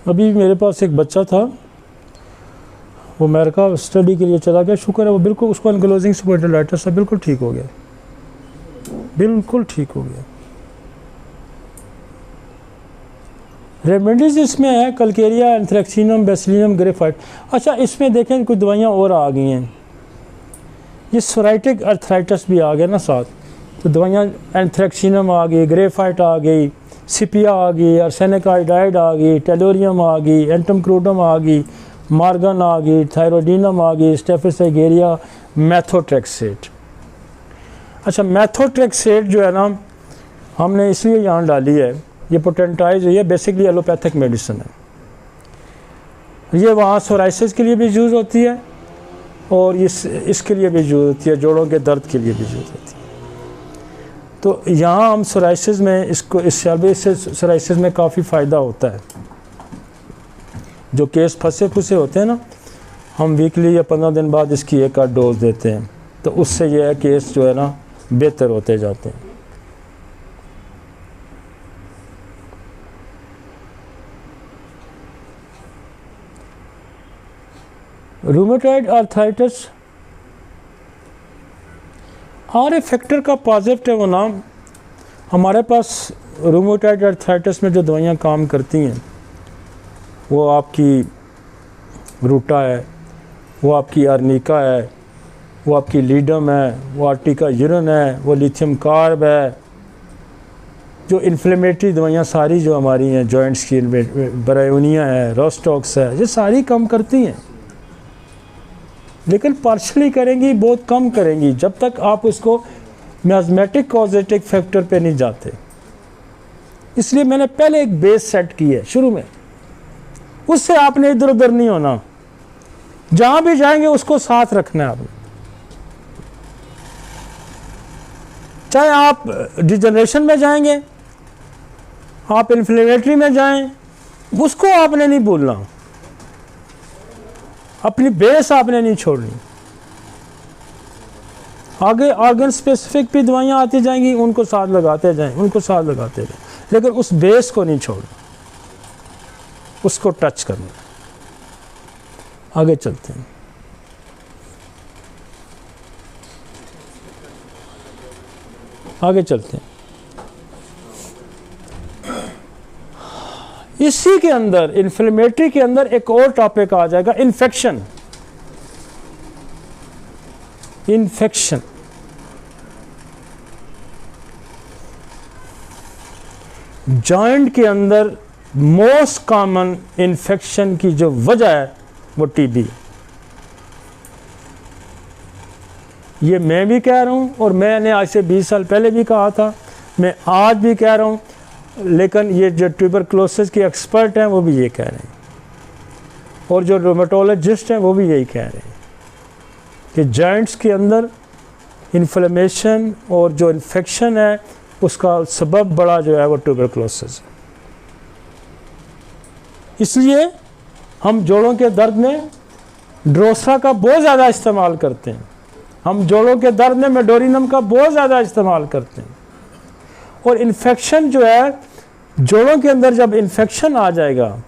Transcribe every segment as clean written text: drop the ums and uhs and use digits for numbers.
अभी मेरे पास एक बच्चा था, वो अमेरिका स्टडी के लिए चला गया, शुक्र है वो बिल्कुल, उसको एनक्लोजिंग स्पॉन्डिलाइटिस था, बिल्कुल ठीक हो गया, बिल्कुल ठीक हो गया। रेमेडीज इसमें है कलकेरिया, एंथ्रेक्सिनम, बेसिलियम, ग्रेफाइट। अच्छा, इसमें देखें कुछ दवाइयाँ और आ गई हैं, ये सोराइटिक अर्थराइटिस भी आ गया ना साथ, तो दवाइयाँ एंथ्रेक्सिनम आ गई, ग्रेफाइट आ गई, सिपिया आ गई, आर्सेनिक आयोडाइड आ गई, टेलोरियम आ गई, एंटमक्रोडम आ गई, मार्गन आ गई, थायरोडीनम आ गई, स्टेफिसेगेरिया, मेथोट्रेक्सेट। अच्छा, मेथोट्रेक्सेट जो है ना हमने इसलिए यहाँ डाली है, ये पोटेंटाइज हुई है, बेसिकली एलोपैथिक मेडिसिन है। ये वहाँ सोराइसिस के लिए भी यूज़ होती है और इसके लिए भी यूज़ होती है, जोड़ों के दर्द के लिए भी यूज़ होती है। तो यहाँ हम सोराइसिस में इसको, इस शरबत से सोराइसिस में काफ़ी फ़ायदा होता है। जो केस फंसे फुसे होते हैं ना, हम वीकली या 15 दिन बाद इसकी एक आध डोज देते हैं, तो उससे ये है केस जो है ना बेहतर होते जाते हैं। Rheumatoid arthritis, R A factor का पॉजिटिव है वो नाम। हमारे पास रूमेटॉइड आर्थराइटिस में जो दवाइयाँ काम करती हैं वो आपकी रूटा है, वो आपकी आर्निका है, वो आपकी लीडम है, वो आर्टिका यूरन है, वो लिथियम कार्ब है। जो इन्फ्लेमेटरी दवाइयाँ सारी जो हमारी हैं, जॉइंट्स की, ब्रायोनिया है, रोस्टॉक्स है, ये सारी कम करती हैं, लेकिन पार्शली करेंगी, बहुत कम करेंगी, जब तक आप उसको मियाज़मेटिक कॉजेटिक फैक्टर पे नहीं जाते। इसलिए मैंने पहले एक बेस सेट की है शुरू में, उससे आपने इधर उधर नहीं होना, जहाँ भी जाएंगे उसको साथ रखना है आपने। चाहे आप डिजनरेशन में जाएंगे, आप इन्फ्लेमेटरी में जाएं, उसको आपने नहीं भूलना, अपनी बेस आपने नहीं छोड़नी। आगे ऑर्गन स्पेसिफिक भी दवाइयाँ आती जाएंगी, उनको साथ लगाते जाएं, उनको साथ लगाते जाएं, लेकिन उस बेस को नहीं छोड़ना, उसको टच करना। आगे चलते हैं। आगे चलते हैं। इसी के अंदर इन्फ्लेमेटरी के अंदर एक और टॉपिक आ जाएगा, इन्फेक्शन। इन्फेक्शन जॉइंट के अंदर मोस्ट कॉमन इन्फेक्शन की जो वजह है वो टीबी। ये मैं भी कह रहा हूँ और मैंने आज से 20 साल पहले भी कहा था, मैं आज भी कह रहा हूँ, लेकिन ये जो ट्यूबरक्लोसिस के एक्सपर्ट हैं वो भी ये कह रहे हैं, और जो रोमेटोलॉजिस्ट हैं वो भी यही कह रहे हैं कि जॉइंट्स के अंदर इन्फ्लेमेशन और जो इन्फेक्शन है उसका सबब बड़ा जो है वो ट्यूबरक्लोसिस है। इसलिए हम जोड़ों के दर्द में ड्रोसा का बहुत ज़्यादा इस्तेमाल करते हैं, हम जोड़ों के दर्द में मेडोरिनम का बहुत ज़्यादा इस्तेमाल करते हैं। और इन्फेक्शन जो है जोड़ों के अंदर, जब इन्फेक्शन आ जाएगा,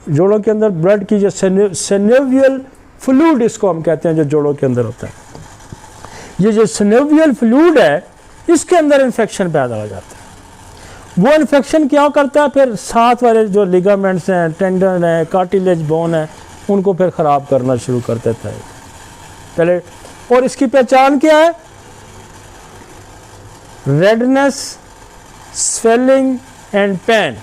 जोड़ों के अंदर ब्लड की जो सिनोवियल फ्लूइड इसको हम कहते हैं, जो जोड़ों के अंदर होता है, ये जो सिनोवियल फ्लूइड है इसके अंदर इन्फेक्शन पैदा हो जाता है। वो इन्फेक्शन क्या करता है, फिर साथ वाले जो लिगामेंट्स हैं, टेंडन है, कार्टिलेज बोन है, उनको फिर ख़राब करना शुरू कर देता है पहले। और इसकी पहचान क्या है? Redness, swelling and pain.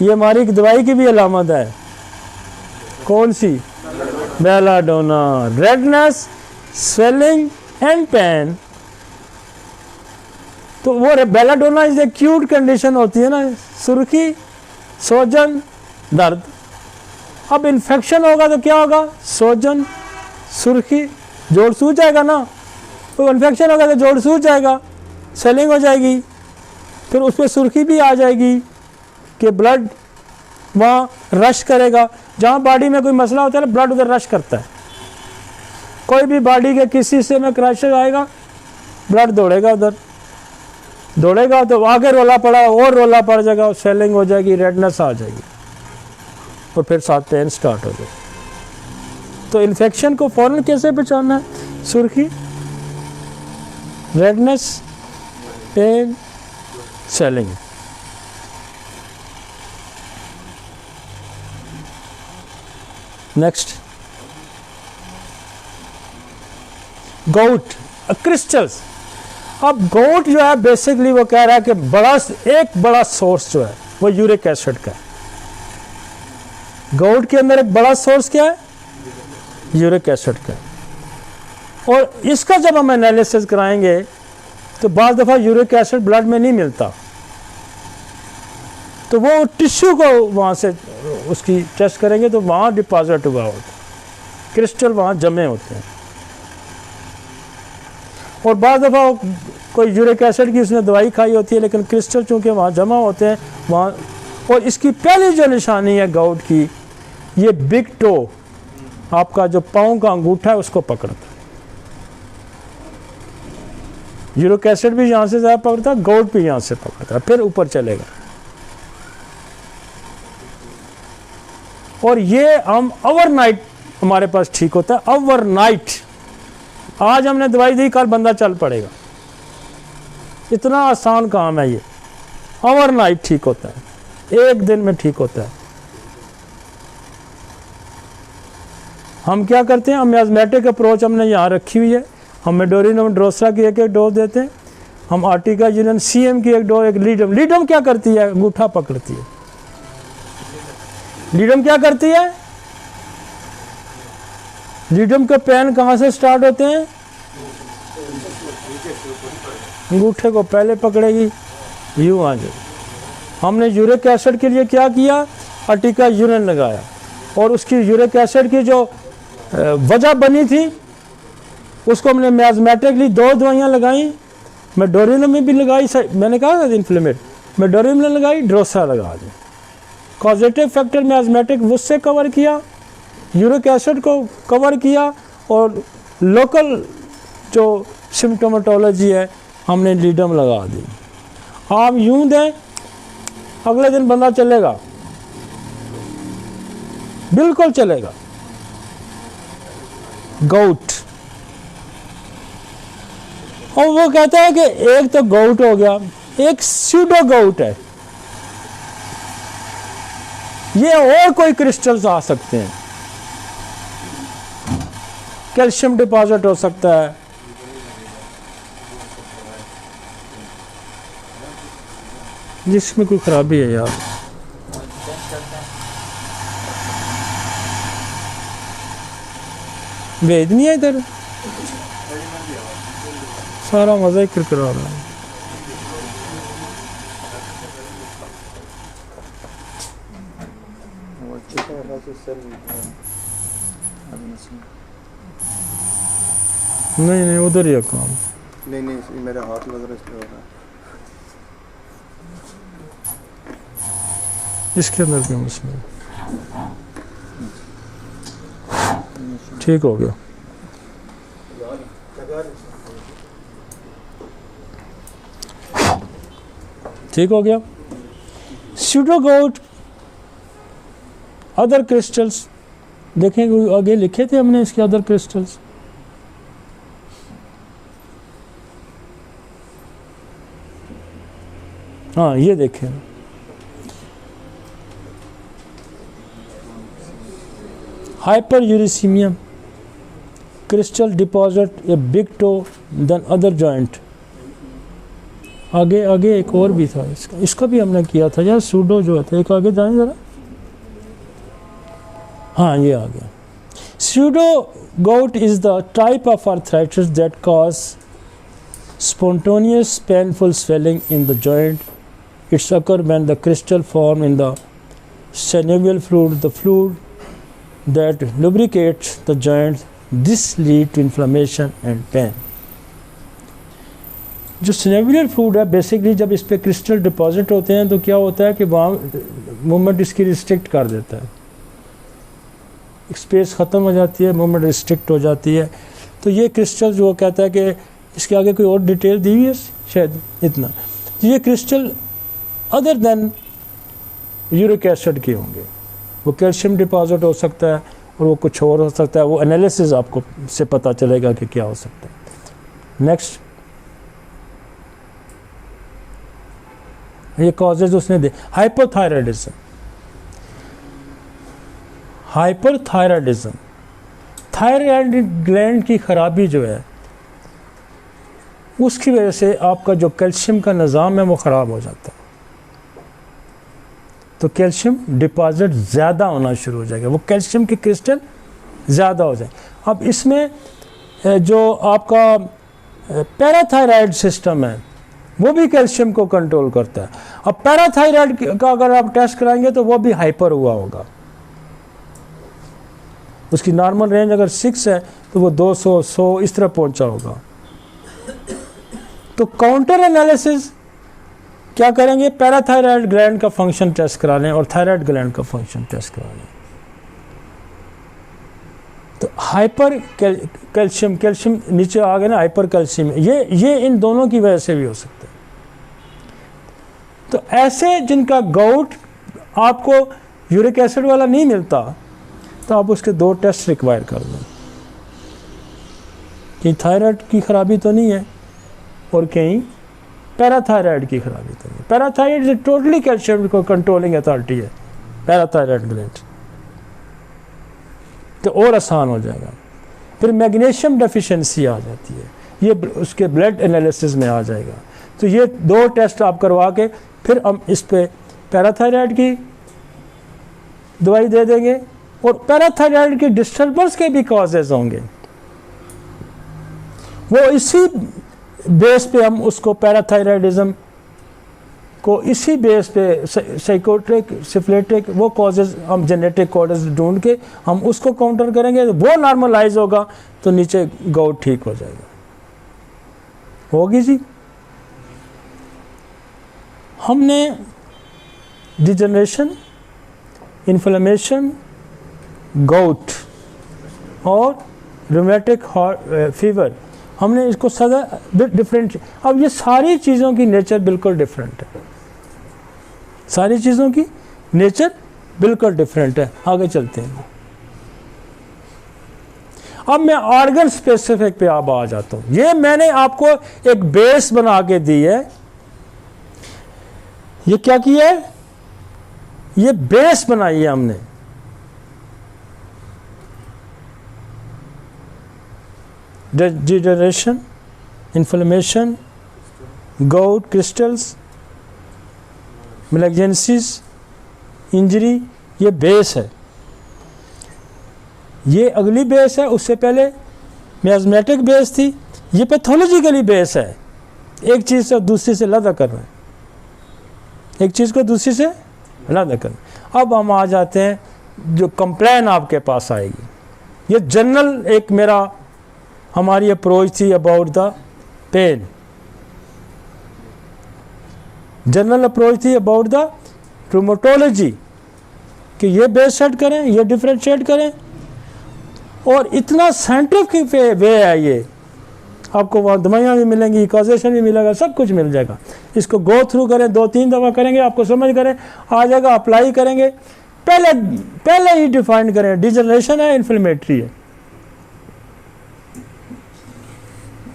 ये हमारी दवाई की भी अलामत है। कौन सी? Belladonna. Redness, swelling and pain. तो वो बेलाडोना इज एक्यूट कंडीशन होती है ना, सुर्खी, सोजन, दर्द। अब इन्फेक्शन होगा तो क्या होगा? सोजन, सुर्खी, जोड़ सूज जाएगा ना, तो इन्फेक्शन होगा तो जोड़ सूज जाएगा, स्वेलिंग हो जाएगी, फिर उस पर सुर्खी भी आ जाएगी कि ब्लड वहाँ रश करेगा। जहाँ बॉडी में कोई मसला होता है ना, ब्लड उधर रश करता है। कोई भी बॉडी के किसी हिस्से में क्रैश आएगा, ब्लड दौड़ेगा उधर। दौड़ेगा तो आगे रोला पड़ा और रोला पड़ जाएगा, स्वेलिंग हो जाएगी, रेडनेस आ जाएगी और फिर साथ पेन स्टार्ट हो जाएगी। तो इन्फेक्शन को फौरन कैसे पहचानना है? सुर्खी, रेडनेस, पेन, स्वेलिंग। नेक्स्ट, गोट क्रिस्टल्स। अब गोट जो है बेसिकली वो कह रहा है कि एक बड़ा सोर्स जो है वो यूरिक एसिड का है। गोट के अंदर एक बड़ा सोर्स क्या है? यूरिक एसिड का। और इसका जब हम एनालिसिस कराएंगे तो बाज़ दफ़ा यूरिक एसिड ब्लड में नहीं मिलता, तो वो टिश्यू को वहाँ से उसकी टेस्ट करेंगे तो वहाँ डिपॉजिट हुआ होता है, क्रिस्टल वहाँ जमे होते हैं। और बाज़ दफ़ा कोई यूरिक एसिड की उसने दवाई खाई होती है लेकिन क्रिस्टल चूँकि वहाँ जमा होते हैं वहाँ। और इसकी पहली जो निशानी है गाउट की, ये बिग टो, आपका जो पाँव का अंगूठा है उसको पकड़ता है। यूरिक एसिड भी यहाँ से ज़्यादा पकड़ता है, गाउट भी यहाँ से पकड़ता है, फिर ऊपर चलेगा। और ये हम ओवरनाइट हमारे पास ठीक होता है, ओवरनाइट। आज हमने दवाई दी, कल बंदा चल पड़ेगा, इतना आसान काम है ये। ओवरनाइट ठीक होता है, एक दिन में ठीक होता है। हम क्या करते हैं, हम एजमेटिक अप्रोच हमने यहाँ रखी हुई है। हम मेडोरिनम ड्रोसरा की एक डोज देते हैं, हम आर्टिका यूनियन सीएम की एक डोज, एक लीडम। लीडम क्या करती है? अंगूठा पकड़ती है। लीडम क्या करती है? लीडम के पेन कहाँ से स्टार्ट होते हैं? अंगूठे को पहले पकड़ेगी, यूँ आ जाए। हमने यूरिक एसिड के लिए क्या किया? आर्टिका यूनियन लगाया, और उसकी यूरिक एसिड की जो वजह बनी थी उसको हमने मैजमेटिकली 2 दवाइयाँ लगाई। मेडोरिनम में भी लगाई, मैंने कहा था इन्फ्लेमेट, मेडोरिनम में लगाई, ड्रोसरा लगा दी। कॉजेटिव फैक्टर मैजमेटिक उससे कवर किया, यूरिक एसिड को कवर किया, और लोकल जो सिम्टोमेटोलॉजी है हमने लीडम लगा दी। आप यूं दें, अगले दिन बंदा चलेगा, बिल्कुल चलेगा। गाउट, और वो कहता है कि एक तो गाउट हो गया, एक स्यूडो गाउट है। ये और कोई क्रिस्टल्स आ सकते हैं, कैल्शियम डिपॉजिट हो सकता है, जिसमें कोई खराबी है यार। वेद नहीं है इधर, सारा मजा ही करा रहा है। नहीं उधर ही है काम। नहीं मेरे हाथ लग रहा है, इसके अंदर क्यों मसला? ठीक हो गया। ठीक हो गया। स्यूडोगाउट, अदर क्रिस्टल्स देखें, आगे लिखे थे हमने इसके अदर क्रिस्टल्स। हाँ ये देखें, hyperuricemia, crystal deposit a big toe than other joint. आगे एक और भी था, इसका भी हमने किया था यार, सूडो जो था। एक आगे जाएं जरा, हाँ ये आ गया। Pseudo gout is the type of arthritis that cause spontaneous painful swelling in the joint. It's occur when the crystal form in the synovial fluid, the fluid that lubricates the joint. This lead to inflammation and pain. जो सिनेवियर fluid है basically जब इस पे crystal deposit होते हैं तो क्या होता है कि वहाँ मूवमेंट इसकी रिस्ट्रिक्ट कर देता है, स्पेस ख़त्म हो जाती है, मूवमेंट रिस्ट्रिक्ट हो जाती है। तो ये क्रिस्टल जो कहता है कि इसके आगे कोई और डिटेल दी हुई है शायद इतना, ये crystal other than uric acid के होंगे। वो कैल्शियम डिपॉजिट हो सकता है और वो कुछ और हो सकता है, वो एनालिसिस आपको से पता चलेगा कि क्या हो सकता है। नेक्स्ट, ये कॉजेज उसने दे, हाइपोथायराइडिज्म। हाइपरथायराइडिज्म, थायराइड ग्लैंड की खराबी जो है उसकी वजह से आपका जो कैल्शियम का निज़ाम है वो ख़राब हो जाता है, तो कैल्शियम डिपॉजिट ज़्यादा होना शुरू हो जाएगा, वो कैल्शियम के क्रिस्टल ज़्यादा हो जाए। अब इसमें जो आपका पैराथायराइड सिस्टम है वो भी कैल्शियम को कंट्रोल करता है। अब पैराथायराइड का अगर आप टेस्ट कराएंगे तो वो भी हाइपर हुआ होगा, उसकी नॉर्मल रेंज अगर 6 है तो वो 200 100 इस तरह पहुंचा होगा। तो काउंटर एनालिसिस क्या करेंगे, पैराथायराइड ग्लैंड का फंक्शन टेस्ट करा लें और थायराइड ग्लैंड का फंक्शन टेस्ट करा लें। तो हाइपर कैल्शियम, कैल्शियम नीचे आ गया ना, हाइपर कैल्शियम, ये इन दोनों की वजह से भी हो सकता है। तो ऐसे जिनका गाउट आपको यूरिक एसिड वाला नहीं मिलता तो आप उसके 2 टेस्ट रिक्वायर कर दें कि थायराइड की खराबी तो नहीं है और कहीं पैराथायराइड की खराबी तो नहीं। पैराथायराइड टोटली कैल्शियम को कंट्रोलिंग अथॉरिटी है पैराथायराइड ग्लैंड, तो और आसान हो जाएगा। फिर मैग्नीशियम डेफिशिएंसी आ जाती है, ये उसके ब्लड एनालिसिस में आ जाएगा। तो ये 2 टेस्ट आप करवा के फिर हम इस पे पैराथायराइड की दवाई दे देंगे और पैराथायराइड की डिस्टर्बेंस के भी कॉजेज होंगे, वो इसी बेस पे हम उसको पैराथायराइडिज्म को इसी बेस पे साइकोट्रिक सिफिलिटिक वो कॉजेज हम जेनेटिक कॉजेज ढूंढ के हम उसको काउंटर करेंगे, वो नॉर्मलाइज होगा तो नीचे गाउट ठीक हो जाएगा। होगी जी। हमने डिजनरेशन, इन्फ्लेमेशन, गाउट और रूमेटिक फीवर, हमने इसको सदा डिफरेंट। अब ये सारी चीज़ों की नेचर बिल्कुल डिफरेंट है, सारी चीज़ों की नेचर बिल्कुल डिफरेंट है। आगे चलते हैं। अब मैं ऑर्गन स्पेसिफिक पे अब आ जाता हूँ। ये मैंने आपको एक बेस बना के दी है, ये क्या किया है, ये बेस बनाई है हमने। Degeneration, inflammation, gout, crystals, malignancies, injury, ये बेस है। ये अगली बेस है, उससे पहले मियाज़मेटिक बेस थी, ये पैथोलॉजिकली बेस है। एक चीज़ से दूसरी से अलग करना है, एक चीज़ को दूसरी से अलग करना। अब हम आ जाते हैं जो कंप्लेन आपके पास आएगी। ये जनरल एक मेरा हमारी अप्रोच थी about the pain, general approach थी अबाउट द रूमेटोलॉजी कि ये बेस सेट करें, ये डिफ्रेंशिएट करें। और इतना साइंटिफिक वे है ये, आपको वहाँ दवाइयाँ भी मिलेंगी, कॉजेशन भी मिलेगा, सब कुछ मिल जाएगा। इसको गो थ्रू करें, 2-3 दफ़ा करेंगे, आपको समझ करें आ जाएगा, अप्लाई करेंगे। पहले ही डिफाइन करें, डिजनरेशन है, इन्फ्लेमेटरी है,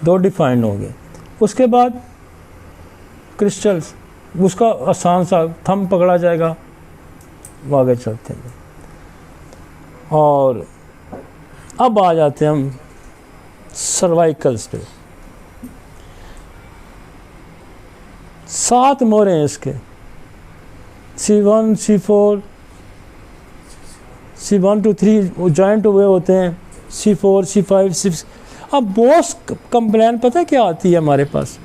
2 डिफाइन हो गए। उसके बाद क्रिस्टल्स, उसका आसान सा थंब पकड़ा जाएगा, आगे चलते हैं। और अब आ जाते हैं हम सर्वाइकल्स पे। 7 मोरे हैं इसके, C1, C4, C1 to 3 joint हुए होते हैं, C4, C5, C6। अब मोस्ट कंप्लेन पता है क्या आती है हमारे पास,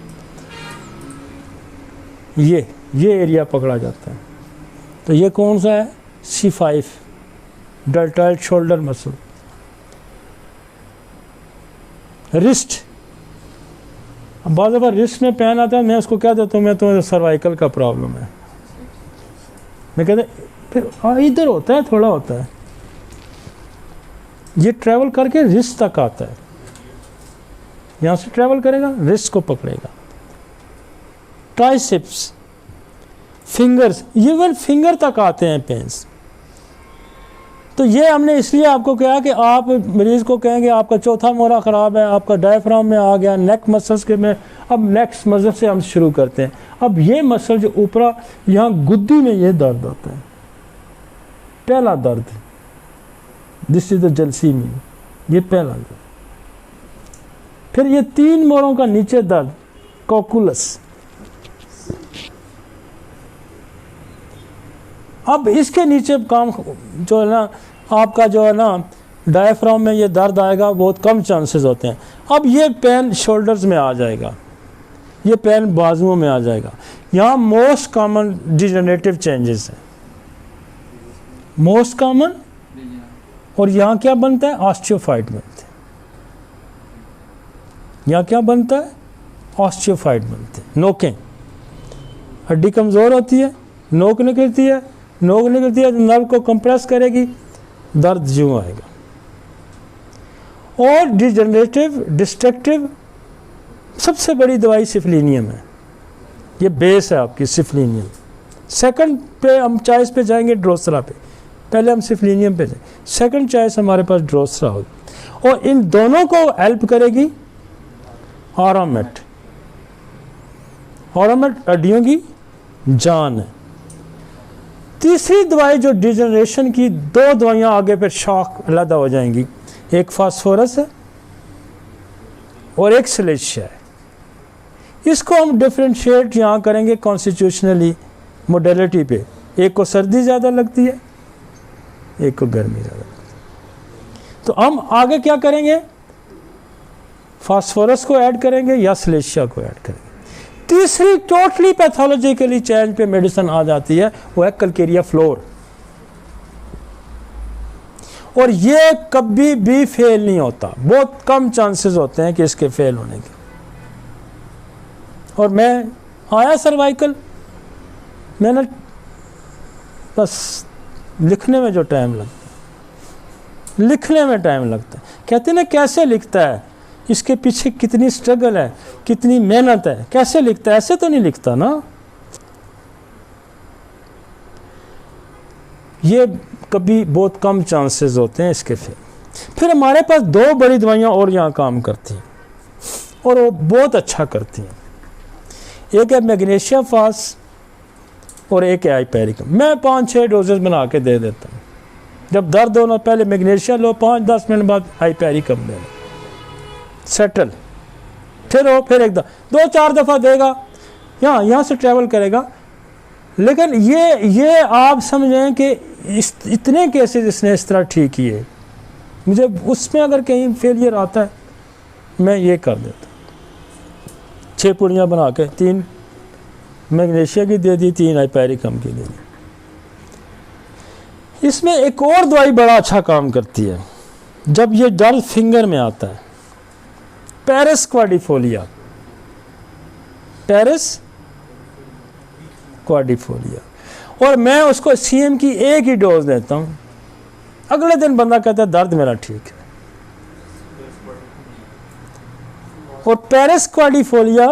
ये एरिया पकड़ा जाता है। तो ये कौन सा है, C5, deltoid shoulder muscle. Wrist, अब बहुत दफ़ा रिस्ट में पेन आता है, मैं उसको क्या देता हूँ, मैं तो सर्वाइकल का प्रॉब्लम है, मैं कहता फिर इधर होता है, थोड़ा होता है, ये ट्रैवल करके रिस्ट तक आता है, यहाँ से ट्रैवल करेगा, रिस्ट को पकड़ेगा। ट्राइसेप्स, फिंगर्स, इवन फिंगर तक आते हैं पेन्स। तो ये हमने इसलिए आपको कहा कि आप मरीज़ को कहेंगे आपका चौथा मोहरा ख़राब है, आपका डायफ्राम में आ गया, नेक मसल्स के में। अब नेक्स्ट मसल से हम शुरू करते हैं। अब ये मसल जो ऊपरा यहाँ गुद्दी में ये दर्द होता है, पहला दर्द, दिस इज द जलसीमी, ये पहला दर्द। फिर ये 3 मोहरों का नीचे दर्द, कोकुलस। अब इसके नीचे काम जो है ना, आपका जो है ना डायफ्राम में ये दर्द आएगा, बहुत कम चांसेस होते हैं। अब ये पेन शोल्डर्स में आ जाएगा, ये पेन बाजुओं में आ जाएगा। यहाँ मोस्ट कॉमन डिजनरेटिव चेंजेस हैं, मोस्ट कॉमन। और यहाँ क्या बनता है, ऑस्टियोफाइट बनते हैं। यहाँ क्या बनता है, ऑस्टियोफाइट बनते हैं। नोकें, हड्डी कमज़ोर होती है, नोक निकलती है, नोक निकलती है तो नर्व को कंप्रेस करेगी, दर्द यूँ आएगा। और डिजनरेटिव डिस्ट्रक्टिव सबसे बड़ी दवाई सिफलिनियम है, ये बेस है आपकी सिफलिनियम। सेकंड पे हम चॉइस पे जाएंगे ड्रोसरा पे, पहले हम सिफलिनियम पे जाएंगे, सेकंड चॉइस हमारे पास ड्रोसरा होगी। और इन दोनों को हेल्प करेगी ऑरामेट। ऑरामेट हड्डियों की जान है। तीसरी दवाई जो डिजनरेशन की, 2 दवाइयाँ आगे फिर शॉक अलग हो जाएंगी, एक फास्फोरस है और एक सिलेशिया है। इसको हम डिफ्रेंशिएट यहाँ करेंगे कॉन्स्टिट्यूशनली मोडेलिटी पे, एक को सर्दी ज़्यादा लगती है, एक को गर्मी ज़्यादा लगती है। तो हम आगे क्या करेंगे, फास्फोरस को ऐड करेंगे या सिलेशिया को ऐड करेंगे। तीसरी टोटली पैथोलॉजिकली चेंज पे मेडिसिन आ जाती है, वो है कैलकेरिया फ्लोर। और ये कभी भी फेल नहीं होता, बहुत कम चांसेस होते हैं कि इसके फेल होने के। और मैं आया सर्वाइकल, मैंने बस लिखने में जो टाइम लगता है, लिखने में टाइम लगता है। कहते हैं ना कैसे लिखता है, इसके पीछे कितनी स्ट्रगल है, कितनी मेहनत है, कैसे लिखता है, ऐसे तो नहीं लिखता ना। ये कभी बहुत कम चांसेस होते हैं इसके। फिर हमारे पास 2 बड़ी दवाइयाँ और यहाँ काम करती हैं और वो बहुत अच्छा करती हैं। एक है मैग्नीशिया फास और एक है हाइपेरिकम। मैं 5-6 डोजेस बना के दे देता हूँ। जब दर्द होना पहले मैग्नीशिया लो, 5-10 मिनट बाद हाइपेरिकम ले लो, सेटल। फिर हो, फिर एक 2-4 दफ़ा देगा, यहाँ से ट्रैवल करेगा। लेकिन ये आप समझें कि इतने केसेस इसने इस तरह ठीक किए। मुझे उसमें अगर कहीं फेलियर आता है मैं ये कर देता, 6 पुड़ियाँ बना के 3 मैग्नीशिया की दे दी, 3 हाइपेरिकम की दे दी। इसमें एक और दवाई बड़ा अच्छा काम करती है जब ये दर्द फिंगर में आता है, पेरिस क्वाड्रिफोलिया। पेरिस क्वाड्रिफोलिया। और मैं उसको सीएम की एक ही डोज देता हूँ, अगले दिन बंदा कहता है दर्द मेरा ठीक है। और पेरिस क्वाड्रिफोलिया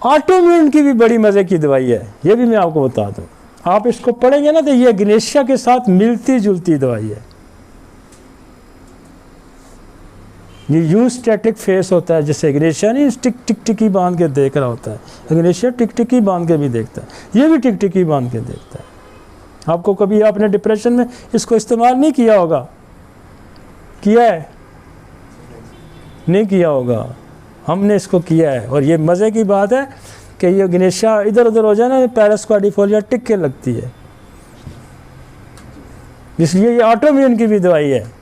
ऑटोइम्यून की भी बड़ी मज़े की दवाई है, ये भी मैं आपको बता दूँ। आप इसको पढ़ेंगे ना तो ये ग्नेशिया के साथ मिलती जुलती दवाई है। ये यूं स्टैटिक फेस होता है, जैसे ग्नेशिया नहीं टिक टिकी बांध के देख रहा होता है, ग्नेशिया टिक टिकी बांध के भी देखता है, ये भी टिक टिकी बांध के देखता है। आपको कभी आपने डिप्रेशन में इसको इस्तेमाल नहीं किया होगा? किया है? नहीं किया होगा, हमने इसको किया है। और ये मज़े की बात है कि ये ग्नेशिया इधर उधर हो जाए ना, पेरिस क्वाड्रिफोलिया टिक के लगती है, इसलिए ये ऑटोइम्यून की भी दवाई है।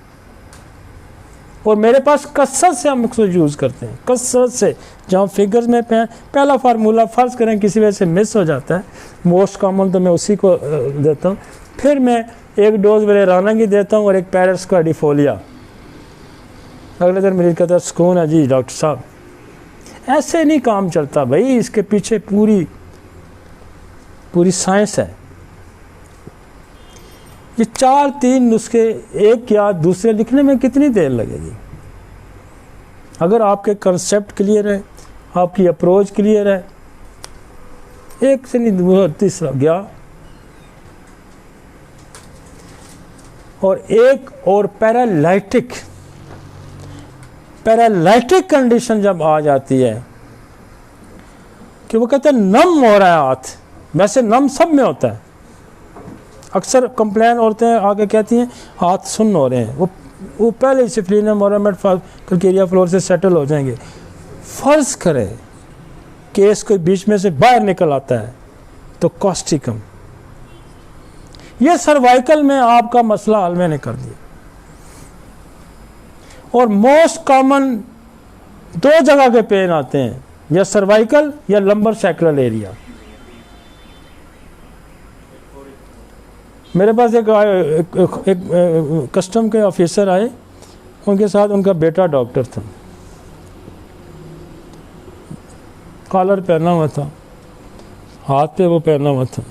और मेरे पास कसरत से हम उसको यूज़ करते हैं, कसरत से। जहाँ फिगर्स में पहला फार्मूला फ़र्ज़ करें किसी वजह से मिस हो जाता है, मोस्ट कॉमन तो मैं उसी को देता हूँ। फिर मैं एक डोज वेलेराना की देता हूँ और एक पेरिस क्वाड्रिफोलिया। अगले दिन मरीज कहता है सुकून है जी डॉक्टर साहब। ऐसे नहीं काम चलता भाई, इसके पीछे पूरी साइंस है। ये 4-3 नुस्खे एक या दूसरे लिखने में कितनी देर लगेगी? अगर आपके कंसेप्ट क्लियर है, आपकी अप्रोच क्लियर है, एक से नहीं तीसरा गया। और एक और पैरालाइटिक कंडीशन जब आ जाती है कि वो कहते हैं नम हो रहा है हाथ, वैसे नम सब में होता है। अक्सर कंप्लेन औरतें आके कहती हैं हाथ सुन्न हो रहे हैं, वो पहले सिफलिनम मोरामेट कल्केरिया फ्लोर से सेटल हो जाएंगे। फ़र्ज़ करें केस कोई बीच में से बाहर निकल आता है तो कॉस्टिकम, ये सर्वाइकल में आपका मसला हल मैंने कर दिया। और मोस्ट कॉमन 2 जगह के पेन आते हैं, या सर्वाइकल या लंबर सैक्रल एरिया। मेरे पास एक कस्टम के ऑफिसर आए, उनके साथ उनका बेटा डॉक्टर था, कॉलर पहना हुआ था, हाथ पे वो पहना हुआ था।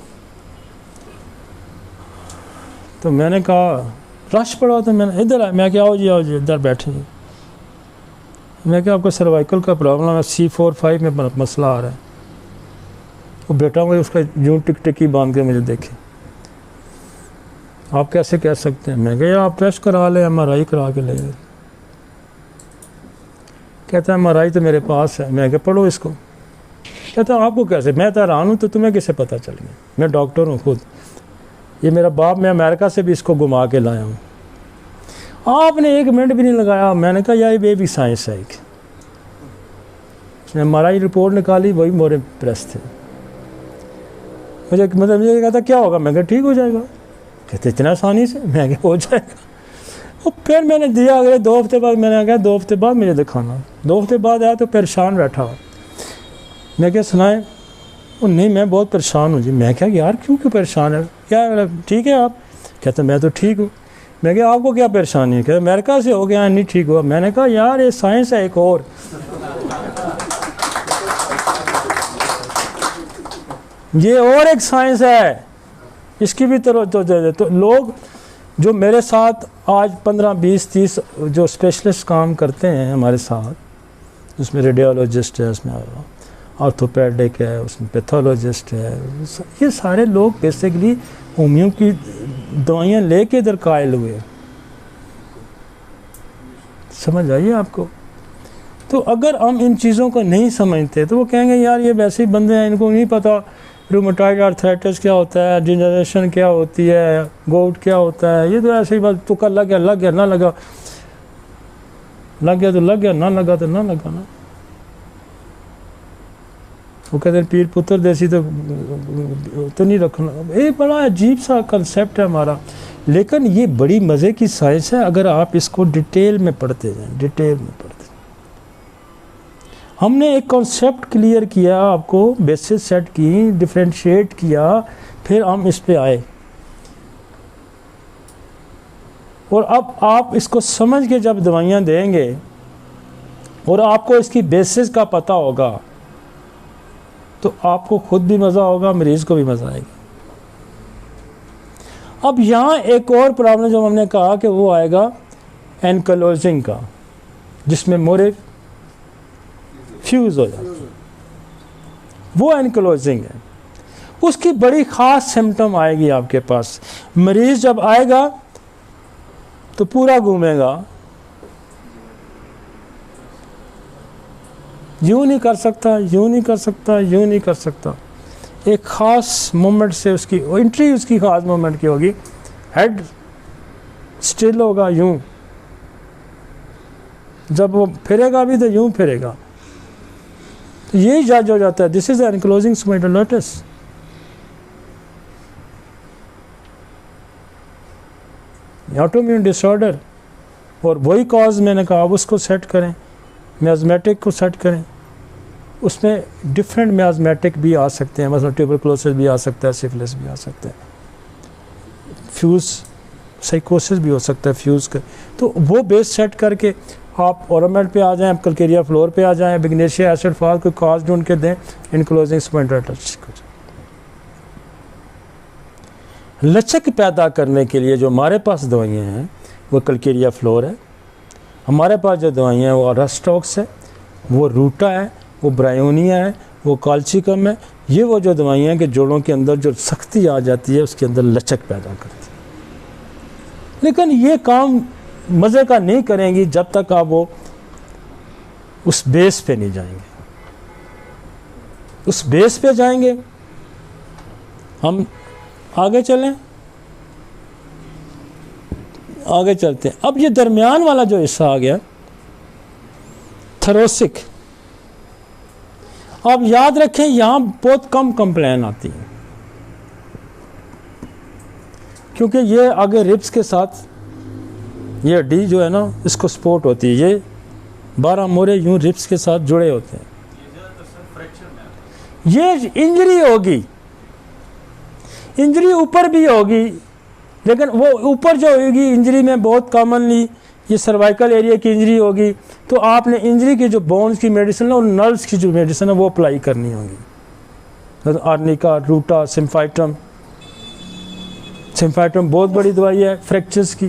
तो मैंने कहा, रश पड़ा था, मैंने इधर आया, मैं क्या आओ जी इधर बैठे। मैं क्या आपको सर्वाइकल का प्रॉब्लम है, C4-5 में मसला आ रहा है। वो बेटा मुझे उसका यूँ टिक बांध के मुझे देखे, आप कैसे कह सकते हैं। मैं कहा आप टेस्ट करा लें, MRI करा के ले। कहता है MRI तो मेरे पास है। मैं क्या पढ़ो इसको। कहता है आपको कैसे, मैं तो हैरान हूँ, तो तुम्हें कैसे पता चल गया। मैं डॉक्टर हूँ खुद, ये मेरा बाप, मैं अमेरिका से भी इसको घुमा के लाया हूँ। आपने 1 मिनट भी नहीं लगाया। मैंने कहा यार ये भी साइंस है। उसने MRI रिपोर्ट निकाली, वही मोरे प्रेस थे। मुझे कहता क्या होगा। मैं कहा ठीक हो जाएगा। कहते इतना आसानी से। मैं क्या हो जाएगा। और फिर मैंने दिया, अगले 2 हफ्ते बाद मैंने कहा 2 हफ्ते बाद मुझे दिखाना। 2 हफ्ते बाद आया तो परेशान बैठा। मैं क्या सुनाए। वो नहीं मैं बहुत परेशान हूँ जी। मैं क्या यार क्यों परेशान है, क्या ठीक है आप। कहते मैं तो ठीक हूँ। मैं क्या आपको क्या परेशानी है। कहते अमेरिका से हो गया नहीं ठीक हुआ। मैंने कहा यार ये साइंस है एक और। ये और एक साइंस है, इसकी भी तरह तो लोग जो मेरे साथ आज 15, 20, 30 जो स्पेशलिस्ट काम करते हैं हमारे साथ, उसमें रेडियोलॉजिस्ट है, उसमें ऑर्थोपेडिक है, उसमें पैथोलॉजिस्ट है, ये सारे लोग बेसिकली होम्यो की दवाइयाँ लेके इधर कायल हुए। समझ आइए आपको। तो अगर हम इन चीज़ों को नहीं समझते तो वो कहेंगे यार ये वैसे ही बंदे हैं, इनको नहीं पता रूमेटॉइड आर्थराइटिस क्या होता है, डिजनरेशन क्या होती है, गोट क्या होता है। ये तो ऐसे ही बस तुक्का लग गया ना लगा, लग गया तो लग गया, ना लगा तो ना लगा ना। वो कहते हैं पीर पुत्र देसी तो नहीं रखना। ये बड़ा अजीब सा कंसेप्ट है हमारा, लेकिन ये बड़ी मज़े की साइंस है अगर आप इसको डिटेल में पढ़ते जाएं। डिटेल में पढ़ते हमने एक कॉन्सेप्ट क्लियर किया, आपको बेसिस सेट की, डिफरेंशिएट किया, फिर हम इस पे आए। और अब आप इसको समझ के जब दवाइयाँ देंगे और आपको इसकी बेसिस का पता होगा तो आपको खुद भी मज़ा होगा, मरीज़ को भी मज़ा आएगा। अब यहाँ एक और प्रॉब्लम जो हमने कहा कि वो आएगा एनक्लोजिंग का, जिसमें मोरे फ्यूज़ हो जाता है, वो एनक्लोजिंग है। उसकी बड़ी ख़ास सिम्टम आएगी आपके पास। मरीज़ जब आएगा तो पूरा घूमेगा, यूँ नहीं कर सकता, यूँ नहीं कर सकता, यूँ नहीं कर सकता। एक ख़ास मोमेंट से उसकी एंट्री उसकी ख़ास मोमेंट की होगी। हेड स्टिल होगा यूँ, जब वो फिरेगा भी तो यूँ फिरेगा। तो यही जज हो जाता है, this is ankylosing spondylitis. Autoimmune disorder, और वही कॉज मैंने कहा उसको सेट करें, मियाज़मेटिक को सेट करें। उसमें डिफरेंट मियाज़मेटिक भी आ सकते हैं, मतलब ट्यूबरकुलोसिस भी आ सकता है, सिफिलिस भी आ सकता है, फ्यूज़ साइकोसिस भी हो सकता है फ्यूज़ का। तो वो बेस सेट करके आप ओरोमेड पे आ जाएं, कल्केरिया फ्लोर पे आ जाएं, विग्नेशिया एसिड फॉल कोई कॉज ढूंढ के दें, एनक्लोजिंग स्पाइंडाइलिटिस को। लचक पैदा करने के लिए जो हमारे पास दवाइयाँ हैं वो कल्केरिया फ्लोर है। हमारे पास जो दवाइयाँ हैं वो रस्टॉक्स है, वो रूटा है, वो ब्रायोनिया है, वो काल्चिकम है। ये वो जो दवाइयाँ हैं कि जोड़ों के अंदर जो सख्ती आ जाती है उसके अंदर लचक पैदा करती है। लेकिन ये काम मज़े का नहीं करेंगी जब तक आप वो उस बेस पे नहीं जाएंगे। उस बेस पे जाएंगे। हम आगे चलें, आगे चलते हैं। अब ये दरमियान वाला जो हिस्सा आ गया थोरेसिक, आप याद रखें यहाँ बहुत कम कंप्लेन आती है, क्योंकि ये आगे रिब्स के साथ ये हड्डी जो है ना इसको सपोर्ट होती है। ये 12 मोरे यूं रिब्स के साथ जुड़े होते हैं। ये इंजरी होगी, इंजरी ऊपर भी होगी, लेकिन वो ऊपर जो होगी इंजरी में बहुत कॉमनली ये सर्वाइकल एरिया की इंजरी होगी। तो आपने इंजरी की जो बोन्स की मेडिसिन है और नर्व्स की जो मेडिसिन है वो अप्लाई करनी होगी। आर्निका, रूटा, सिम्फाइट्रम। सिम्फाइट्रम बहुत बड़ी दवाई है फ्रैक्चर्स की।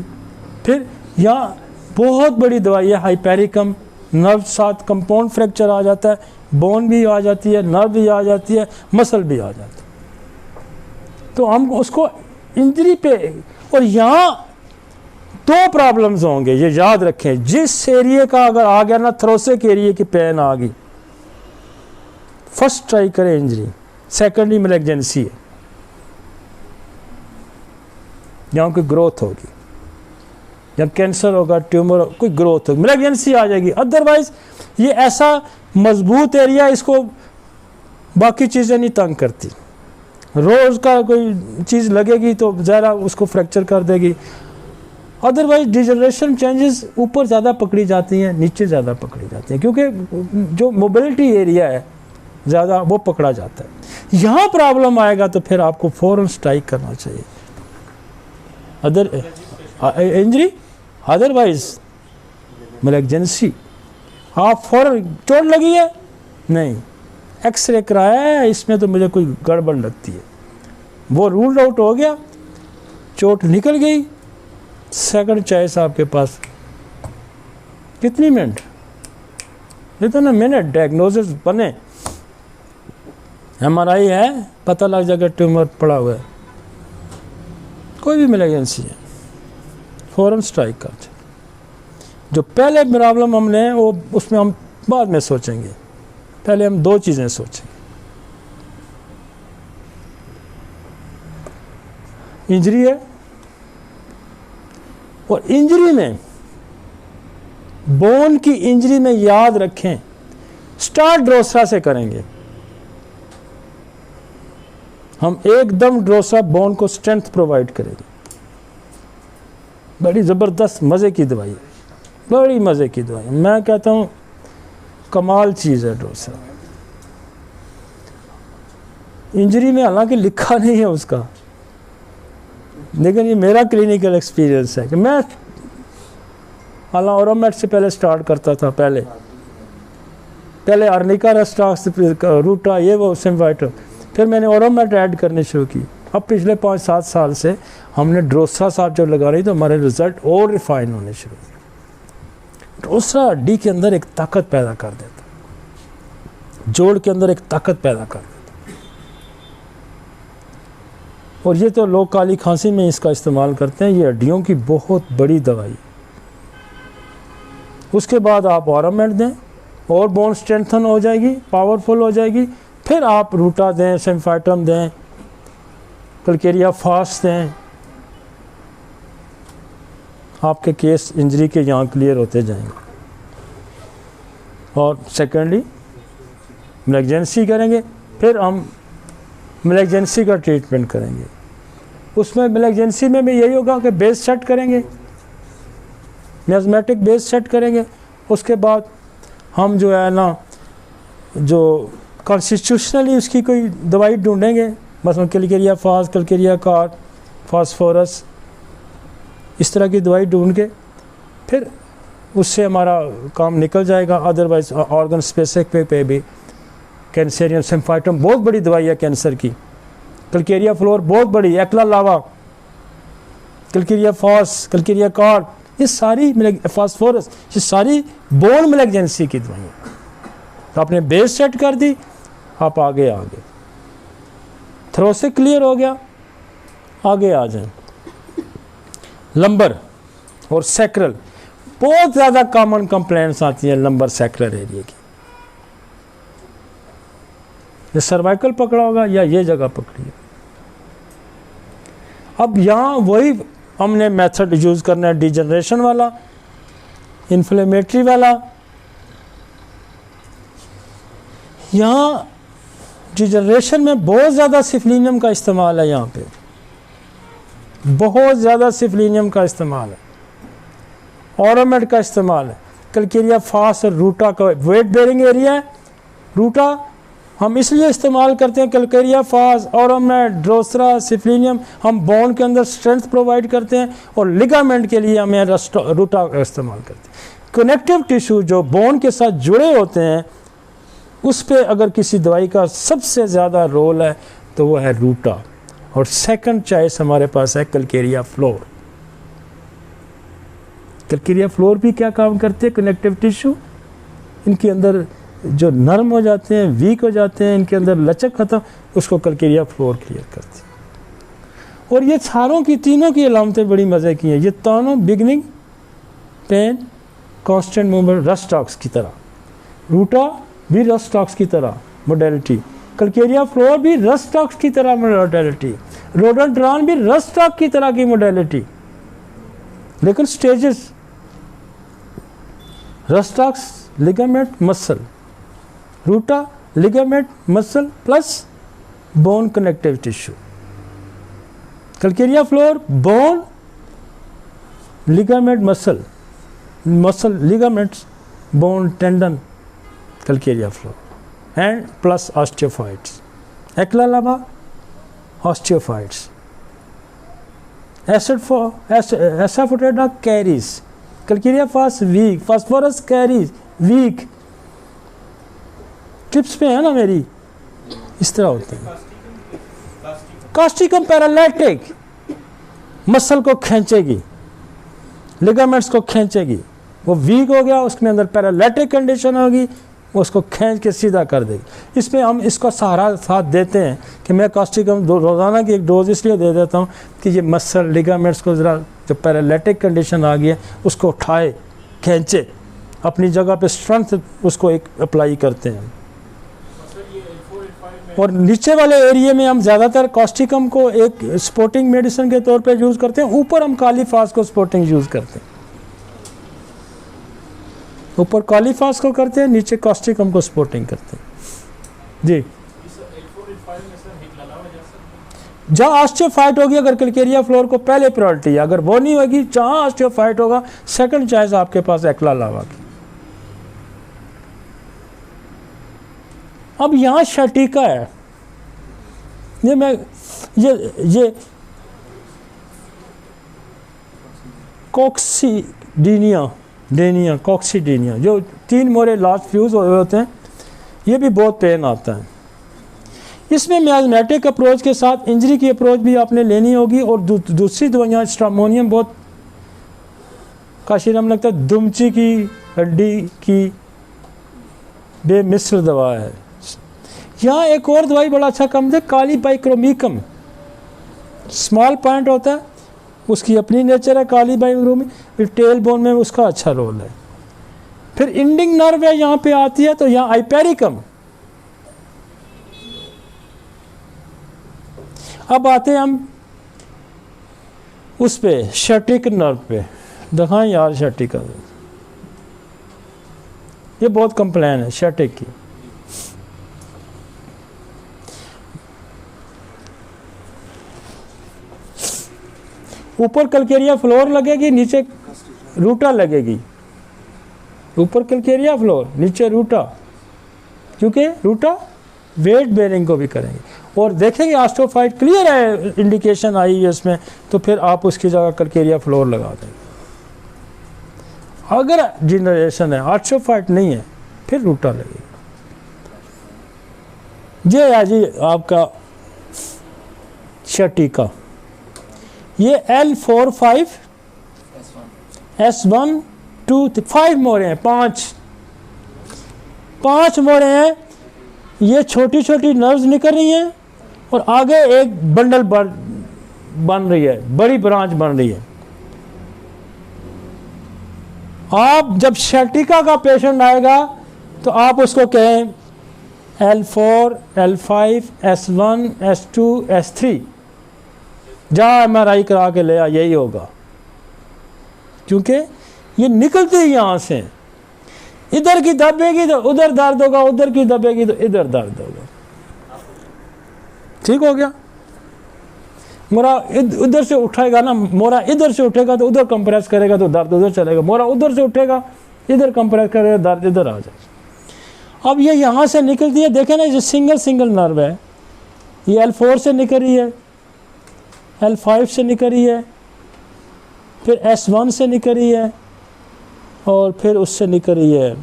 फिर यहाँ बहुत बड़ी दवाई है हाइपेरिकम, नर्व साथ कंपाउंड फ्रैक्चर आ जाता है, बोन भी आ जाती है, नर्व भी आ जाती है, मसल भी आ जाता है। तो हम उसको इंजरी पे, और यहाँ 2 प्रॉब्लम्स होंगे, ये याद रखें। जिस एरिया का अगर आ गया ना थोरेसिक एरिया की पेन आ गई, फर्स्ट ट्राई करें इंजरी, सेकेंडली मैलिग्नेंसी है, यहाँ कोई ग्रोथ होगी, जब कैंसर होगा, ट्यूमर, कोई ग्रोथ होगी, मैलिग्नेंसी आ जाएगी। अदरवाइज ये ऐसा मजबूत एरिया, इसको बाकी चीज़ें नहीं तंग करती। रोज़ का कोई चीज़ लगेगी तो ज़रा उसको फ्रैक्चर कर देगी। अदरवाइज डिजनरेशन चेंजेस ऊपर ज़्यादा पकड़ी जाती हैं, नीचे ज़्यादा पकड़ी जाती हैं, क्योंकि जो मोबिलिटी एरिया है ज़्यादा वो पकड़ा जाता है। यहाँ प्रॉब्लम आएगा तो फिर आपको फ़ौरन स्ट्राइक करना चाहिए। अदर इंजरी, अदरवाइज मैलिग्नेंसी, आप फ़ौरन चोट लगी है नहीं, एक्सरे कराया है, इसमें तो मुझे कोई गड़बड़ लगती है, वो रूल्ड आउट हो गया, चोट निकल गई, सेकंड चॉइस आपके पास कितनी मिनट, इतना मिनट डायग्नोसिस बने, MRI है, पता लग जाएगा ट्यूमर पड़ा हुआ है, कोई भी मैलिग्नेंसी है, फ़ौरन स्ट्राइक कर। जो पहले प्रॉब्लम हमने वो उसमें हम बाद में सोचेंगे, पहले हम 2 चीज़ें सोचेंगे। इंजरी है, और इंजरी में, बोन की इंजरी में याद रखें स्टार्ट ड्रोसरा से करेंगे हम, एकदम ड्रोसरा बोन को स्ट्रेंथ प्रोवाइड करेंगे। बड़ी ज़बरदस्त मज़े की दवाई है, बड़ी मज़े की दवाई, मैं कहता हूँ कमाल चीज़ है ड्रोसरा। इंजरी में हालांकि लिखा नहीं है उसका, लेकिन ये मेरा क्लिनिकल एक्सपीरियंस है कि मैं हालांकि ऑरोमेट से पहले स्टार्ट करता था, पहले आर्निका, रेस्टाक्स, रूटा, ये वो सिम्फाइट्रम, फिर मैंने ऑरोमेट ऐड करने शुरू की। अब पिछले 5-7 साल से हमने ड्रोसरा साहब जब लगा रही तो हमारे रिजल्ट और रिफाइन होने शुरू हुए। ड्रोसरा हड्डी के अंदर एक ताकत पैदा कर देता, जोड़ के अंदर एक ताकत पैदा कर देता, और ये तो लोग काली खांसी में इसका इस्तेमाल करते हैं। ये हड्डियों की बहुत बड़ी दवाई। उसके बाद आप ऑरोमेट दें और बोन स्ट्रेंथन हो जाएगी, पावरफुल हो जाएगी। फिर आप रूटा दें, सिम्फाइट्रम दें, कलकेरिया फास्ट दें, आपके केस इंजरी के यहाँ क्लियर होते जाएंगे। और सेकेंडली मैलिग्नेंसी करेंगे, फिर हम मैलिग्नेंसी का ट्रीटमेंट करेंगे। उसमें मैलिग्नेंसी में भी यही होगा कि बेस सेट करेंगे, मियाज़मेटिक बेस सेट करेंगे। उसके बाद हम जो है ना, जो कॉन्स्टिट्यूशनली उसकी कोई दवाई ढूंढेंगे, मसलन Calcarea fast, Calcarea card, phosphorus, इस तरह की दवाई ढूंढ के फिर उससे हमारा काम निकल जाएगा। अदरवाइज ऑर्गन स्पेसिफिक पे भी कैंसरियम, सिम्फाइट्रम बहुत बड़ी दवाई है कैंसर की, कलकेरिया फ्लोर बहुत बड़ी, एक्ला लावा, कलकेरिया फास्ट, कलकेरिया कार्ड, ये सारी फास्फोरस, ये सारी बोन मैलिग्नेंसी की दवाइयाँ। तो आपने बेस सेट कर दी, आप आगे आ गए, थ्रो से क्लियर हो गया, आगे आ जाए। लंबर और सैक्रल, बहुत ज़्यादा कॉमन कंप्लेंट्स आती हैं लंबर सैक्रल एरिया की। ये सर्वाइकल पकड़ा होगा या ये जगह पकड़ी है। अब यहाँ वही हमने मेथड यूज़ करना है, डिजनरेशन वाला, इन्फ्लेमेटरी वाला। यहाँ डिजनरेशन में बहुत ज़्यादा सिफलिनियम का इस्तेमाल है, यहाँ पे बहुत ज़्यादा सिफलिनियम का इस्तेमाल है, ऑरोमेट का इस्तेमाल है। कैलकेरिया फास और रूटा का वेट बेरिंग एरिया है। रूटा हम इसलिए इस्तेमाल करते हैं, कैलकेरिया फास, ऑरोमेट, ड्रोसरा, सिफलिनियम हम बोन के अंदर स्ट्रेंथ प्रोवाइड करते हैं, और लिगामेंट के लिए हमें रूटा का इस्तेमाल करते हैं। कनेक्टिव टिश्यू जो बोन के साथ जुड़े होते हैं, उस पे अगर किसी दवाई का सबसे ज़्यादा रोल है तो वो है रूटा, और सेकंड चॉइस हमारे पास है कैलकेरिया फ्लोर। कैलकेरिया फ्लोर भी क्या काम करते हैं, कनेक्टिव टिश्यू इनके अंदर जो नरम हो जाते हैं, वीक हो जाते हैं, इनके अंदर लचक खत्म, उसको कैलकेरिया फ्लोर क्लियर करती है। और ये सारों की, तीनों की अलामतें बड़ी मज़े की हैं। ये दोनों beginning pain, constant movement, rhus tox की तरह, रूटा भी रस्टॉक्स की तरह मोडेलिटी, कैलकेरिया फ्लोर भी रस्टॉक्स की तरह मोडेलिटी, रोडोडेंड्रॉन भी रस्टॉक की तरह की मोडेलिटी, लेकिन stages rhus tox ligament muscle, ruta ligament muscle plus bone connective tissue, calcarea fluor bone ligament muscle, muscle ligaments bone tendon, calcarea fluor and plus osteophytes, hekla lava osteophytes, asafoetida caries, calcarea phos weak, phosphorus caries weak, tips पे है ना मेरी, इस तरह होते हैं। Causticum paralytic, muscle को खींचेगी, ligaments को खींचेगी, वो वीक हो गया, उसके अंदर पैरालिटिक कंडीशन होगी, उसको खींच के सीधा कर देगी। इसमें हम इसका सहारा साथ देते हैं कि मैं कास्टिकम रोज़ाना की एक डोज इसलिए दे देता हूँ कि ये मसल लिगामेंट्स को ज़रा, जो पैरालिटिक कंडीशन आ गई है उसको उठाए, खींचे, अपनी जगह पे स्ट्रेंथ उसको एक अप्लाई करते हैं। और नीचे वाले एरिया में हम ज़्यादातर कास्टिकम को एक सपोर्टिंग मेडिसिन के तौर पे यूज़ करते हैं, ऊपर हम कालीफास को सपोर्टिंग यूज़ करते हैं, ऊपर कालीफास को करते हैं, नीचे कास्टिकम को सपोर्टिंग करते हैं। जी, जहाँ ऑस्टियोफाइट होगी, अगर कैलकेरिया फ्लोर को पहले प्रायोरिटी है, अगर वो नहीं होगी, जहाँ ऑस्टियोफाइट होगा सेकंड चॉइस आपके पास एक्ला लावा की। अब यहाँ शटीका है, ये कॉक्सीडीनिया, जो 3 मोरे लास्ट फ्यूज हुए होते हैं, ये भी बहुत पेन आता है। इसमें मियाज़मेटिक अप्रोच के साथ इंजरी की अप्रोच भी आपने लेनी होगी, और दूसरी दवाइयाँ स्ट्रामोनियम बहुत काशिरम लगता है, दुमची की हड्डी की बेमिसल दवा है। यहाँ एक और दवाई बड़ा अच्छा काम है, काली बाइक्रोमिकम, स्मॉल पॉइंट होता है, उसकी अपनी नेचर है काली बाइक्रोमी, फिर टेल बोन में उसका अच्छा रोल है। फिर इंडिंग नर्व है यहाँ पे आती है, तो यहाँ आइपेरिकम। अब आते हैं हम उस पे शटिक नर्व पे, दिखाएं यार शटिक, ये बहुत कंप्लेन है शटिक की। ऊपर कैलकेरिया फ्लोर लगेगी, नीचे रूटा लगेगी, ऊपर कैलकेरिया फ्लोर, नीचे रूटा, क्योंकि रूटा वेट बेरिंग को भी करेंगे। और देखेंगे ऑस्टियोफाइट क्लियर है, इंडिकेशन आई है इसमें, तो फिर आप उसकी जगह कैलकेरिया फ्लोर लगा देंगे। अगर डिजनरेशन है, ऑस्टियोफाइट नहीं है, फिर रूटा लगेगी। ये है जी आपका शटीका, ये L45 S1 2 5 मोरे हैं, 5 5 मोड़े हैं, ये छोटी छोटी नर्व्स निकल रही हैं और आगे एक बंडल बन रही है, बड़ी ब्रांच बन रही है। आप जब शैटिका का पेशेंट आएगा तो आप उसको कहें L4, L5, S1, S2, S3, जहाँ MRI करा के ले आ, यही होगा, क्योंकि ये निकलते ही यहाँ से, इधर की दबेगी तो उधर दर्द होगा, उधर की दबेगी तो इधर दर्द होगा। ठीक हो गया। मोरा उधर से उठाएगा ना, मोरा इधर से उठेगा तो उधर कंप्रेस करेगा तो दर्द उधर चलेगा, मोरा उधर से उठेगा इधर कंप्रेस करेगा दर्द इधर आ जाए। अब ये यहाँ से निकलती है, देखें ना, ये सिंगल नर्व है, ये L4 से निकल रही है, L5 से निकल रही है, फिर S1 से निकल रही है और फिर उससे निकल रही है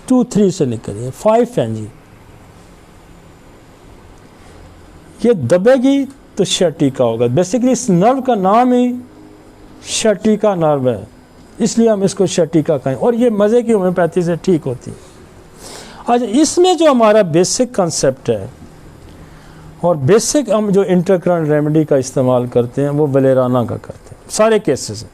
2-3 से निकल रही है, 5 हैं जी। ये दबेगी तो शैटिका होगा। बेसिकली इस नर्व का नाम ही शैटिका नर्व है, इसलिए हम इसको शैटिका कहें, और ये मज़े की होम्योपैथी से ठीक होती है। अच्छा, इसमें जो हमारा बेसिक कंसेप्ट है और बेसिक हम जो इंटरकरेंट रेमेडी का इस्तेमाल करते हैं वो वलेराना का करते हैं सारे केसेस में।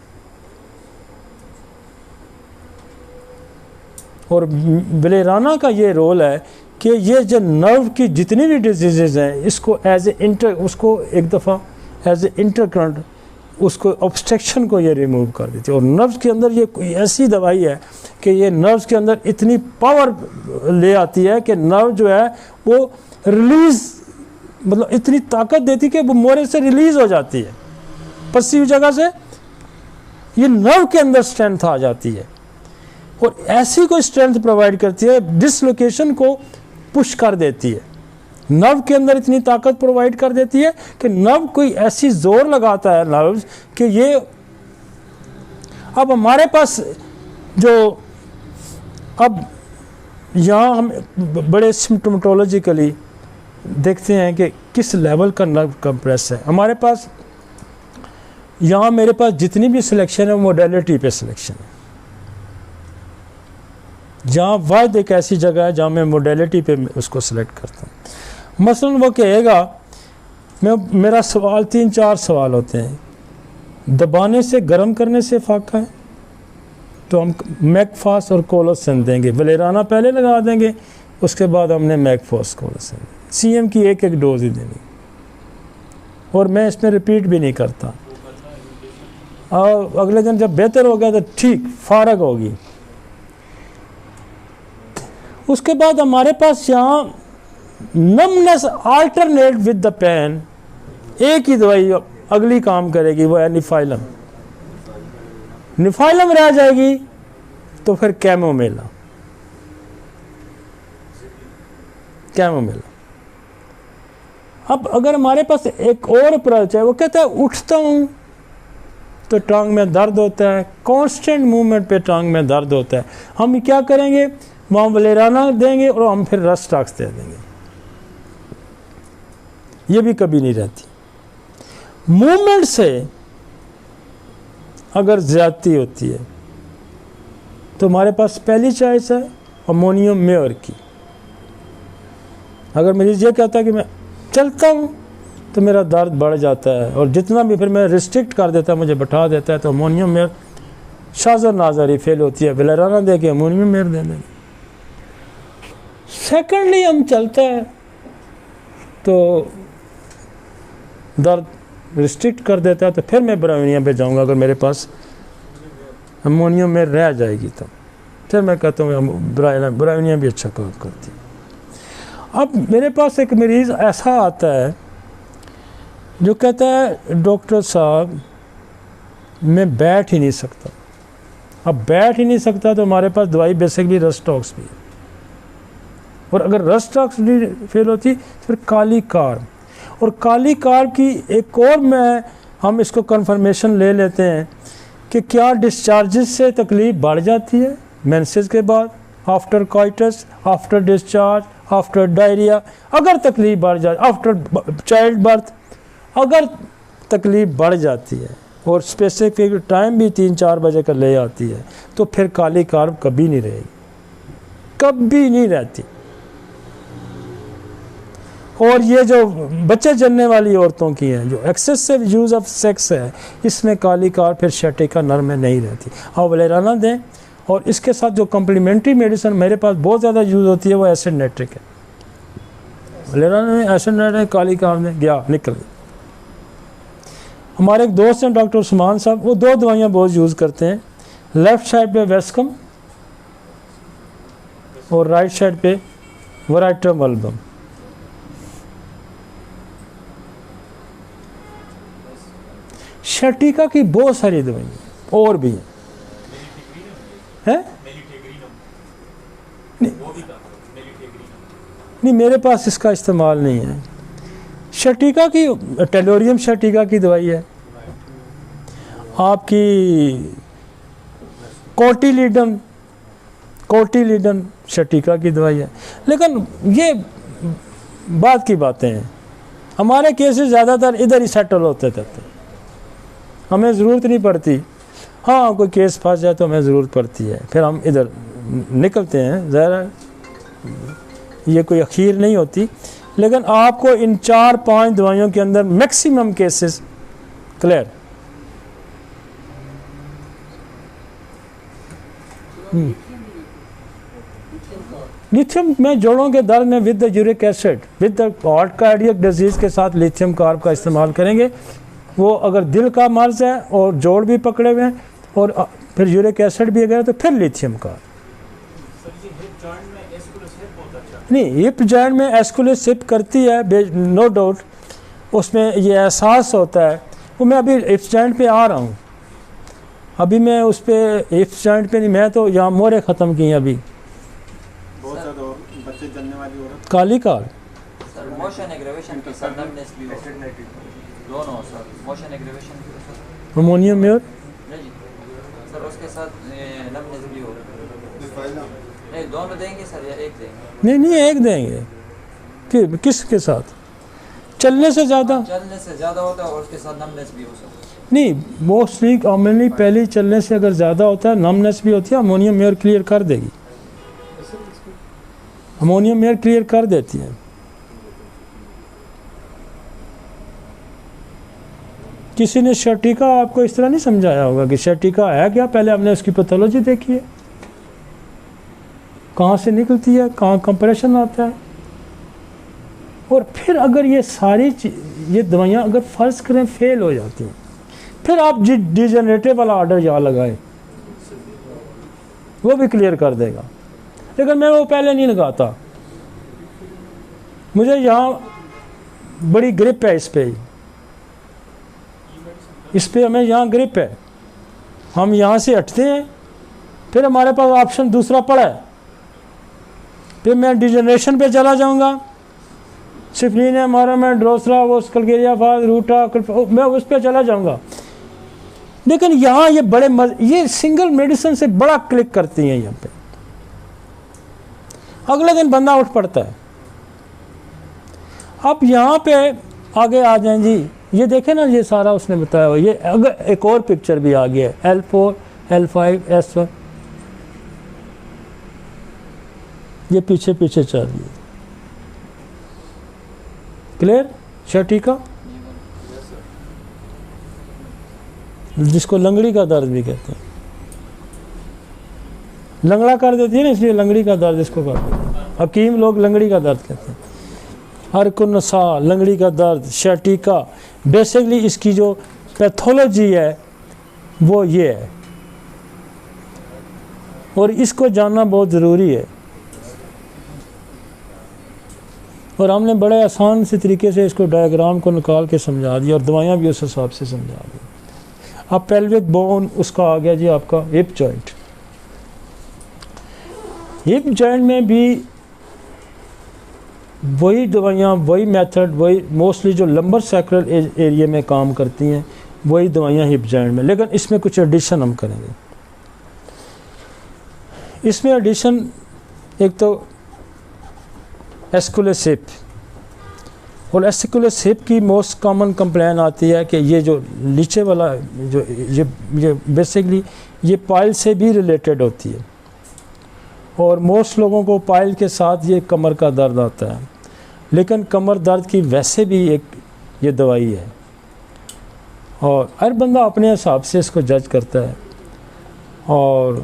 और वलेराना का ये रोल है कि ये जो नर्व की जितनी भी डिजीज़ हैं इसको उसको एक दफ़ा एज ए इंटरकरेंट उसको ऑब्स्ट्रक्शन को ये रिमूव कर देती है। और नर्व्स के अंदर ये कोई ऐसी दवाई है कि ये नर्व्स के अंदर इतनी पावर ले आती है कि नर्व जो है वो रिलीज़, मतलब इतनी ताकत देती है कि वो मोरे से रिलीज़ हो जाती है, पसीव जगह से ये नर्व के अंदर स्ट्रेंथ आ जाती है और ऐसी कोई स्ट्रेंथ प्रोवाइड करती है, डिसलोकेशन को पुश कर देती है, नर्व के अंदर इतनी ताकत प्रोवाइड कर देती है कि नर्व कोई ऐसी जोर लगाता है नर्व कि ये। अब हमारे पास जो अब यहाँ हम बड़े सिम्टोमेटोलॉजिकली देखते हैं कि किस लेवल का नर्व कंप्रेस है। हमारे पास यहाँ मेरे पास जितनी भी सिलेक्शन है मोडेलिटी पे सिलेक्शन है, जहाँ वाद एक ऐसी जगह है जहाँ मैं मोडेलिटी पे उसको सिलेक्ट करता हूँ। मसलन वो कहेगा, मेरा सवाल 3-4 सवाल होते हैं, दबाने से गर्म करने से फाका है तो हम मैकफास और कोलोसिन देंगे, वलेराना पहले लगा देंगे, उसके बाद हमने मैकफास कोलोसिन, CM की एक डोज ही देनी, और मैं इसमें रिपीट भी नहीं करता। और अगले दिन जब बेहतर हो गया तो ठीक फारग होगी। उसके बाद हमारे पास यहाँ numbness alternate with the pain, एक ही दवाई अगली काम करेगी, वो है निफाइलम। निफाइलम रह जाएगी तो फिर कैमोमिला। अब अगर हमारे पास एक और अप्रोच है, वो कहता है उठता हूँ तो टांग में दर्द होता है, कांस्टेंट मूवमेंट पे टांग में दर्द होता है, हम क्या करेंगे, वहाँ वलेराना देंगे और हम फिर रस्टॉक्स दे देंगे। ये भी कभी नहीं रहती। मूवमेंट से अगर ज्यादती होती है तो हमारे पास पहली चॉइस है अमोनियम मेयर की। अगर मरीज ये कहता है कि मैं चलता हूँ तो मेरा दर्द बढ़ जाता है और जितना भी फिर मैं रिस्ट्रिक्ट कर देता है, मुझे बैठा देता है, तो अमोनियम मेयर शाज़र नाज़री फेल होती है, वलेराना दे के अमोनियम मेयर दे देंगे। सेकेंडली हम चलता है तो दर्द रिस्ट्रिक्ट कर देता है, तो फिर मैं ब्राउनिया पे जाऊंगा। अगर मेरे पास अमोनियम में रह जाएगी तो फिर मैं कहता हूँ ब्राउनिया भी अच्छा काम करती है। अब मेरे पास एक मरीज़ ऐसा आता है जो कहता है डॉक्टर साहब मैं बैठ ही नहीं सकता। अब बैठ ही नहीं सकता तो हमारे पास दवाई बेसिकली रस्टॉक्स भी है, और अगर रस्टॉक्स भी फेल होती फिर काली कार्ब, और काली कार्ब की एक और हम इसको कंफर्मेशन ले लेते हैं कि क्या डिस्चार्जेस से तकलीफ़ बढ़ जाती है मेंसेस के बाद, after coitus, after discharge, after diarrhoea, अगर तकलीफ़ बढ़ जाए, आफ्टर चाइल्ड बर्थ अगर तकलीफ़ बढ़ जाती है और स्पेसिफिक टाइम भी 3-4 बजे का ले आती है, तो फिर काली कार्ब कभी नहीं रहेगी, कभी नहीं रहती। और ये जो बच्चे जलने वाली औरतों की हैं, जो एक्सेसिव यूज़ ऑफ सेक्स है, इसमें काली कार फिर शटिका नर में नहीं रहती। आप वलेराना दें, और इसके साथ जो कम्प्लीमेंट्री मेडिसिन मेरे पास बहुत ज़्यादा यूज़ होती है वो एसिड नाइट्रिक है। वलेराना में एसिड नाइट्रिक, काली कार में गया, निकल गया। हमारे एक दोस्त हैं डॉक्टर उस्मान साहब, वो 2 दवाइयाँ बहुत यूज़ करते हैं। लेफ़्ट साइड पे वेस्कम और राइट साइड पे वराइट्रम वल्बम। शटिका की बहुत सारी दवाइयाँ और भी हैं। नहीं, मेरे पास इसका इस्तेमाल नहीं है। शटिका की टेलोरियम शटिका की दवाई है, आपकी कोटिलीडन शटिका की दवाई है। लेकिन ये बात की बातें हैं, हमारे केसेस ज़्यादातर इधर ही सेटल होते थे, हमें ज़रूरत नहीं पड़ती। हाँ, कोई केस फंस जाए तो हमें ज़रूरत पड़ती है, फिर हम इधर निकलते हैं। ज़रा ये कोई अखीर नहीं होती, लेकिन आपको इन 4-5 दवाइयों के अंदर मैक्सिमम केसेस क्लियर। लिथियम में जोड़ों के दर्द में with the uric acid, with the heart cardiac disease के साथ लिथियम कार्ब का इस्तेमाल करेंगे। वो अगर दिल का मर्ज है और जोड़ भी पकड़े हुए हैं और फिर यूरिक एसिड भी अगर है तो फिर लिथियम कार्ब। नहीं, हिप जॉइंट में एस्कुलेस हिप करती है, नो डाउट, उसमें ये एहसास होता है। वो मैं अभी हिप जॉइंट पे आ रहा हूँ, अभी मैं उस पर हिप जॉइंट पे नहीं, मैं तो यहाँ मोरे ख़त्म की हैं अभी। बहुत ज़्यादा और बच्चे जलने वाली औरत, काली कार, सर मोशन एग्रेवेशन के साथ नमनेस भी हो, दोनों sir, motion aggravation ammonium more, नहीं सर, उसके साथ नमनेस भी हो। नहीं, दोनों देंगे सर या एक देंगे? नहीं एक देंगे। कि किसके साथ? चलने से ज़्यादा होता है और उसके साथ नमनेस भी हो सकता। नहीं, मोस्टली कॉमनली पहले चलने से अगर ज़्यादा होता है, नमनेस भी होती है, अमोनियम म्योर क्लियर कर देगी, अमोनियम म्योर क्लियर कर देती है। किसी ने शटिका आपको इस तरह नहीं समझाया होगा कि शटिका है क्या, पहले हमने उसकी पैथोलॉजी देखी है, कहाँ से निकलती है, कहाँ कंप्रेशन आता है, और फिर अगर ये सारी ये दवाइयाँ अगर फ़र्ज़ करें फेल हो जाती हैं, फिर आप डिजेनरेटिव वाला ऑर्डर यहाँ लगाए, वो भी क्लियर कर देगा। लेकिन मैं वो पहले नहीं लगाता, मुझे यहाँ बड़ी ग्रिप है इस पे हमें यहाँ ग्रिप है, हम यहाँ से हटते हैं, फिर हमारे पास ऑप्शन दूसरा पड़ा है, फिर मैं डिजेनरेशन पे चला जाऊँगा, सिफलिन है हमारा, मैं ड्रोसरा, वो कल्केरिया फाज, रूटा, मैं उस पर चला जाऊँगा। लेकिन यहाँ ये बड़े ये सिंगल मेडिसिन से बड़ा क्लिक करती हैं यहाँ पे, अगले दिन बंदा उठ पड़ता है। अब यहाँ पे आगे आ जाएं जी, ये देखें ना, ये सारा उसने बताया हुआ। ये अगर एक और पिक्चर भी आ गया है, L4, L5, S1, ये पीछे पीछे चल रही है। क्लियर? शटिका, जिसको लंगड़ी का दर्द भी कहते हैं, लंगड़ा कर देती है ना, इसलिए लंगड़ी का दर्द इसको कहते हैं। हकीम लोग लंगड़ी का दर्द कहते हैं। हर कुन्नसा, लंगड़ी का दर्द, शटिका, बेसिकली इसकी जो पैथोलॉजी है वो ये है, और इसको जानना बहुत ज़रूरी है। और हमने बड़े आसान से तरीके से इसको डायग्राम को निकाल के समझा दिया, और दवाइयाँ भी उस हिसाब से समझा दी। अब पेल्विक बोन उसका आ गया जी आपका हिप जॉइंट। हिप जॉइंट में भी वही दवाइयाँ, वही मेथड, वही मोस्टली जो लंबर सैक्रल एरिया में काम करती हैं, वही दवाइयाँ हिप जॉइंट में, लेकिन इसमें कुछ एडिशन हम करेंगे। इसमें एडिशन एक तो एस्कुलस हिप, और एस्कुलस हिप की मोस्ट कॉमन कंप्लेन आती है कि ये जो नीचे वाला जो ये बेसिकली ये पाइल से भी रिलेटेड होती है, और मोस्ट लोगों को पाइल के साथ ये कमर का दर्द आता है, लेकिन कमर दर्द की वैसे भी एक ये दवाई है और हर बंदा अपने हिसाब से इसको जज करता है। और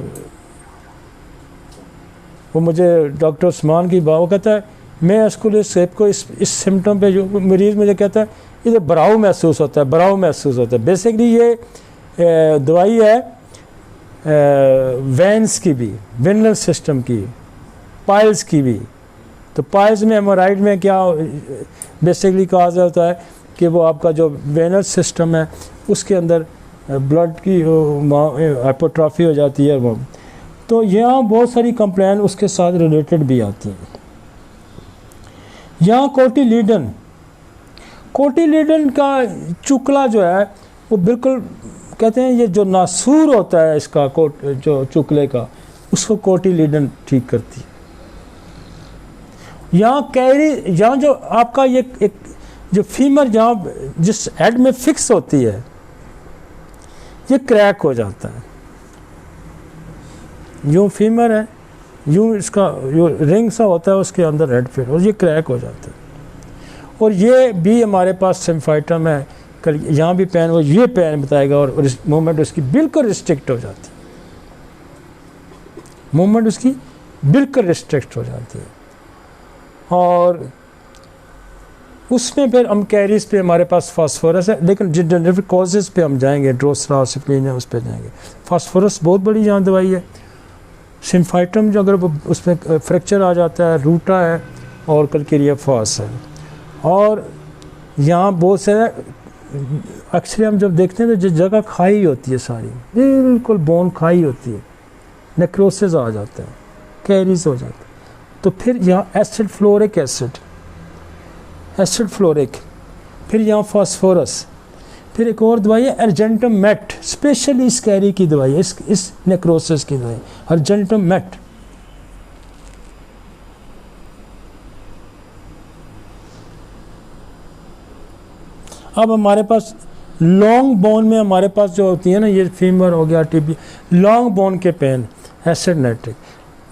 वो मुझे डॉक्टर उस्मान की बात, वो कहता है मैं इसको इस सिम्टम पे जो मरीज़ मुझे कहता है इधर बराव महसूस होता है, बराव महसूस होता है। बेसिकली ये दवाई है वेंस की भी, वेनल सिस्टम की, पाइल्स की भी। तो पाइल्स में हेमोराइड में क्या बेसिकली कहा जाता है कि वो आपका जो वेनल सिस्टम है उसके अंदर ब्लड की हाइपोट्रॉफी हो जाती है वो। तो यहाँ बहुत सारी कंप्लेन उसके साथ रिलेटेड भी आती हैं। यहाँ कोटिलीडन का चुकला जो है वो बिल्कुल कहते हैं ये जो नासूर होता है इसका जो चुकले का, उसको कोटिलीडन ठीक करती है। यहाँ जो आपका ये एक जो फीमर जहाँ जिस हेड में फिक्स होती है ये क्रैक हो जाता है। यूँ फीमर है, यूँ इसका जो रिंग सा होता है उसके अंदर हेड फिट और ये क्रैक हो जाता है। और ये भी हमारे पास सिम्फाइटम है, कल यहाँ भी पेन वो ये पेन बताएगा और मूवमेंट उसकी बिल्कुल रिस्ट्रिक्ट हो जाती है, मूवमेंट उसकी बिल्कुल रिस्ट्रिक्ट हो जाती है। और उसमें फिर हम कैरीज पे हमारे पास फास्फोरस है, लेकिन जिन कॉजेज पे हम जाएंगे, ड्रोसरा सिप्लिन है उस पर जाएंगे। फास्फोरस बहुत बड़ी यहाँ दवाई है। सिम्फाइटम जो अगर उसमें फ्रैक्चर आ जाता है, रूटा है और कलकेरिया फास है। और यहाँ बहुत सारे अक्सर हम जब देखते हैं तो जिस जगह खाई होती है सारी बिल्कुल बोन खाई होती है, नेक्रोसिस आ जाता है, कैरीज हो जाता है। तो फिर यहाँ एसिड फ्लोरिक, फिर यहाँ फास्फोरस, फिर एक और दवाई है अर्जेंटम मेट, स्पेशली इस कैरी की दवाई है, इस नेक्रोसिस की दवाई अर्जेंटम मेट। अब हमारे पास लॉन्ग बोन में हमारे पास जो होती है ना, ये फीमर हो गया, टीबी, लॉन्ग बोन के पेन एसिड नाइट्रिक,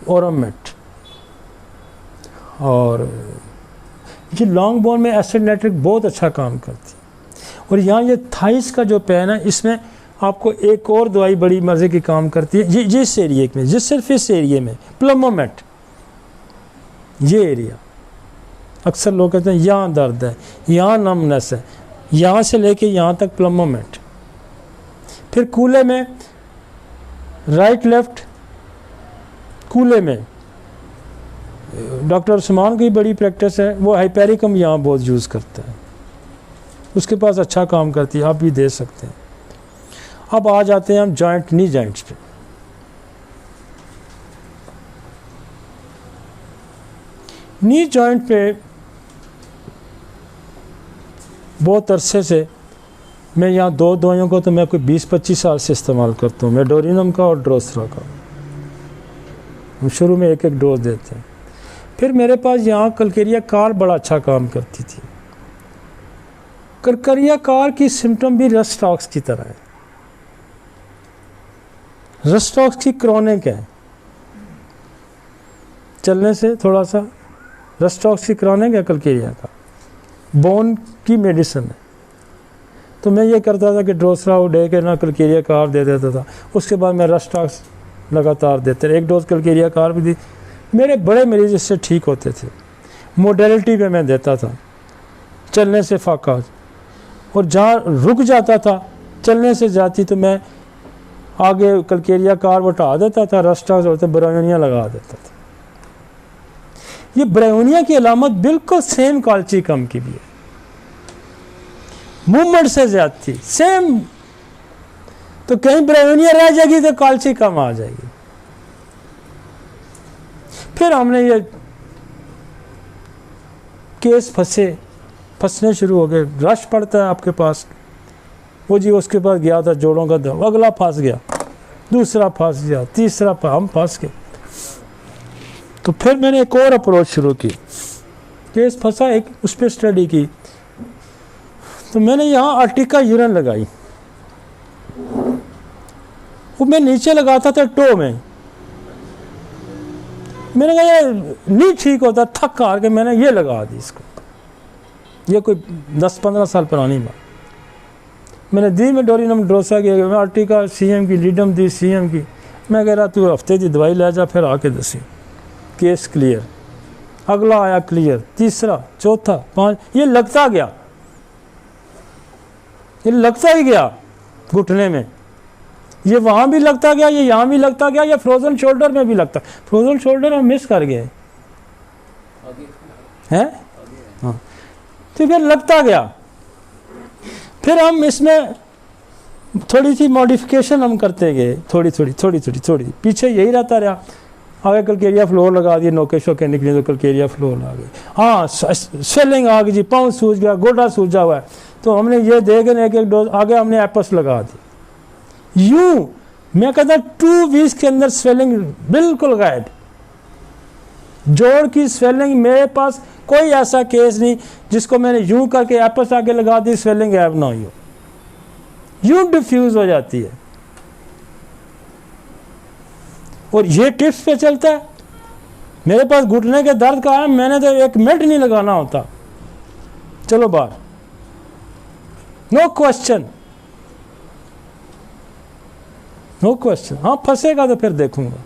ओरोमेट। और ये लॉन्ग बोन में एसिड नाइट्रिक बहुत अच्छा काम करती है। और यहाँ ये थाइस का जो पेन है इसमें आपको एक और दवाई बड़ी मज़े की काम करती है, ये इस एरिया में, जिस सिर्फ इस एरिया में, प्लमोमेट। ये एरिया अक्सर लोग कहते हैं यहाँ दर्द है, यहाँ नमनेस है, यहाँ से लेके यहाँ तक प्लमोमेट। फिर कूले में राइट लेफ्ट, कूले में डॉक्टर उस्मान की बड़ी प्रैक्टिस है, वो हाइपेरिकम यहाँ बहुत यूज़ करता है, उसके पास अच्छा काम करती है, आप भी दे सकते हैं। अब आ जाते हैं हम जॉइंट, नी जॉइंट्स पे। नी जॉइंट पे बहुत अरसे से मैं यहाँ दो दवाइयों को तो मैं कोई 20-25 साल से इस्तेमाल करता हूँ, मेडोरिनम का और ड्रोसरा का। हम शुरू में एक एक डोज देते हैं। फिर मेरे पास यहाँ कलकेरिया कार बड़ा अच्छा काम करती थी। कलकेरिया कार की सिम्टम भी रस्टॉक्स की तरह है, रस्टॉक्स की क्रॉनिक है, चलने से थोड़ा सा रस्टॉक्स की क्रॉनिक है कलकेरिया का, बोन की मेडिसिन है। तो मैं ये करता था कि ड्रोसरा उड़े के ना कलकेरिया कार दे देता था, उसके बाद मैं रस्टॉक्स लगातार देते रहे, एक डोज कलकेरिया कार भी दी। मेरे बड़े मरीज इससे ठीक होते थे। मोडेलिटी पे मैं देता था, चलने से फाका, और जहाँ रुक जाता था चलने से जाती तो मैं आगे कलकेरिया कार हटा देता था, रस्टॉक्स होते ब्रायोनिया लगा देता था। ये ब्रायोनिया की अलामत बिल्कुल सेम काल्चिकम की भी है, मूवमेंट से ज्यादती सेम। तो कहीं ब्रायोनिया रह जाएगी तो काल्चिकम आ जाएगी। फिर हमने ये केस फंसने शुरू हो गए, रश पड़ता है आपके पास, वो जी उसके पास गया था जोड़ों का दर्द, अगला फंस गया, दूसरा फंस गया, तीसरा हम फंस गए। तो फिर मैंने एक और अप्रोच शुरू की, केस फंसा एक उस पर स्टडी की। तो मैंने यहाँ अर्टिका यूरिन लगाई, वो मैं नीचे लगाता था टो में, मैंने कहा ये नहीं ठीक होता, थक हार के मैंने ये लगा दी इसको। ये कोई 10-15 साल पुरानी बात। मैंने दी में डोरिनम ड्रोसा की, आर्टिका CM की, लीडम दी CM की। मैं कह रहा तू हफ्ते की दवाई ले जा, फिर आके दसी। Case clear. अगला आया क्लियर, तीसरा, चौथा, 5, ये लगता गया, ये लगता ही गया घुटने में, ये वहाँ भी लगता गया, ये यहाँ भी लगता गया, ये फ्रोजन शोल्डर में भी लगता। फ्रोजन शोल्डर हम मिस कर गए हैं, हाँ। तो फिर लगता गया, फिर हम इसमें थोड़ी सी मॉडिफिकेशन हम करते गए, थोड़ी पीछे यही रहता रहा। आगे कलकेरिया फ्लोर लगा दिए, नोके शोके निकले तो कलकेरिया फ्लोर आ गई। हाँ, स्वेलिंग आ गई जी, पाँव सूज गया, गोडा सूजा हुआ है। तो हमने ये देख एक एक डोज आगे हमने एपस लगा दी। यूं मैं कहता 2 वीक्स के अंदर स्वेलिंग बिल्कुल गायब। जोड़ की स्वेलिंग, मेरे पास कोई ऐसा केस नहीं जिसको मैंने यूं करके एपस आगे लगा दी, स्वेलिंग गायब ना हुई हो, यूं डिफ्यूज हो जाती है। और ये टिप्स पे चलता है। मेरे पास घुटने के दर्द का है, मैंने तो 1 मिनट नहीं लगाना होता, चलो बाहर, नो क्वेश्चन, नो क्वेश्चन। हाँ फंसेगा तो फिर देखूंगा।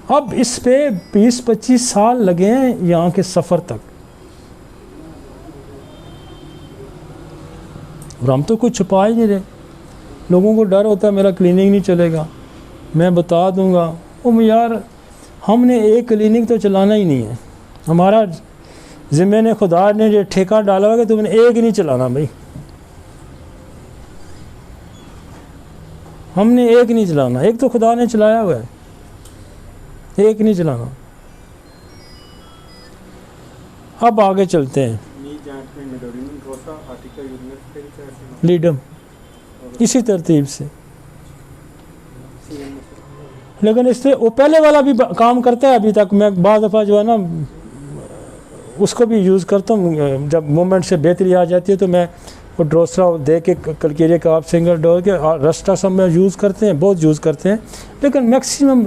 अब इस पे 20-25 साल लगे हैं यहाँ के सफर तक, और हम तो कुछ छुपा ही नहीं रहे। लोगों को डर होता है मेरा क्लिनिक नहीं चलेगा, मैं बता दूंगा। ओ यार, हमने एक क्लिनिक तो चलाना ही नहीं है, हमारा जिम्मे ने खुदा ने जो ठेका डाला हुआ कि तुमने एक नहीं चलाना भाई, हमने एक नहीं चलाना, एक तो खुदा ने चलाया हुआ है, एक नहीं चलाना। अब आगे चलते हैं, लीडम इसी तरतीब से। लेकिन इससे वो पहले वाला भी काम करता है अभी तक। मैं बाद दफ़ा जो है ना उसको भी यूज़ करता हूँ, जब मूवमेंट से बेहतरी आ जाती है तो मैं वो ड्रोसरा दे के कलकेरिया का आप सिंगल डोर के रस्टा सब में यूज़ करते हैं, बहुत यूज़ करते हैं। लेकिन मैक्सिमम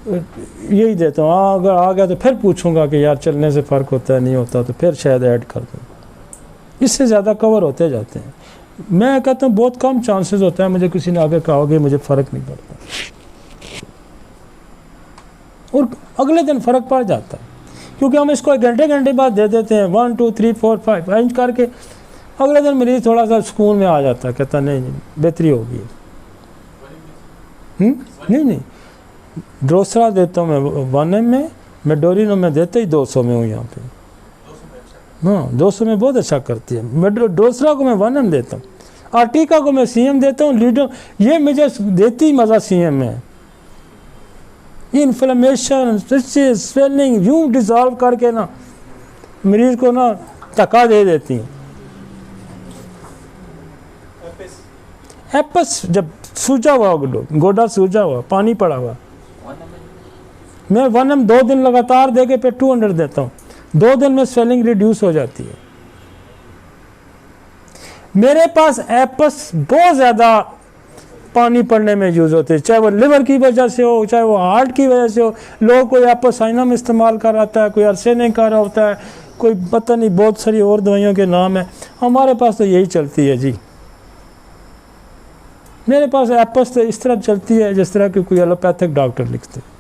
यही देता हूँ। हाँ, अगर आ गया तो फिर पूछूंगा कि यार चलने से फ़र्क होता है, नहीं होता, तो फिर शायद ऐड कर दूँ। इससे ज़्यादा कवर होते जाते हैं। मैं कहता हूँ बहुत कम चांसेस होता है मुझे किसी ने आगे कहोगे मुझे फ़र्क नहीं पड़ता, और अगले दिन फ़र्क पड़ जाता है, क्योंकि हम इसको 1 घंटे बाद दे देते हैं 1 2 3 4 5 इंच करके। अगले दिन मरीज थोड़ा सा सुकून में आ जाता है, कहता नहीं बेहतरी होगी। नहीं ड्रोसरा देता हूँ मैं 1M में, मैं डोरिनो में देता ही 200 में हूँ यहाँ पे। हाँ 200 में बहुत अच्छा करती है। मैं ड्रोसरा को मैं 1M देता हूँ, आर्टिका को मैं CM देता हूँ, लीडो ये मुझे देती मज़ा CM में। इन्फ्लेमेशन, स्वेलिंग यूँ डिज़ॉल्व करके ना मरीज को ना धक्का दे देती हैं। एपस जब सूजा हुआ, गोडा सूजा हुआ, पानी पड़ा हुआ, मैं 1M 2 दिन लगातार दे के फिर 200 देता हूँ। 2 दिन में स्वेलिंग रिड्यूस हो जाती है। मेरे पास एपस बहुत ज़्यादा पानी पड़ने में यूज़ होते हैं, चाहे वो लिवर की वजह से हो, चाहे वो हार्ट की वजह से हो। लोग कोई एपोसाइनम इस्तेमाल कर रहा है, कोई आर्सेनिक कर रहा होता है, कोई पता नहीं बहुत सारी और दवाइयों के नाम है। हमारे पास तो यही चलती है जी। मेरे पास एपस तो इस तरह चलती है जिस तरह की कोई एलोपैथिक डॉक्टर लिखते हैं।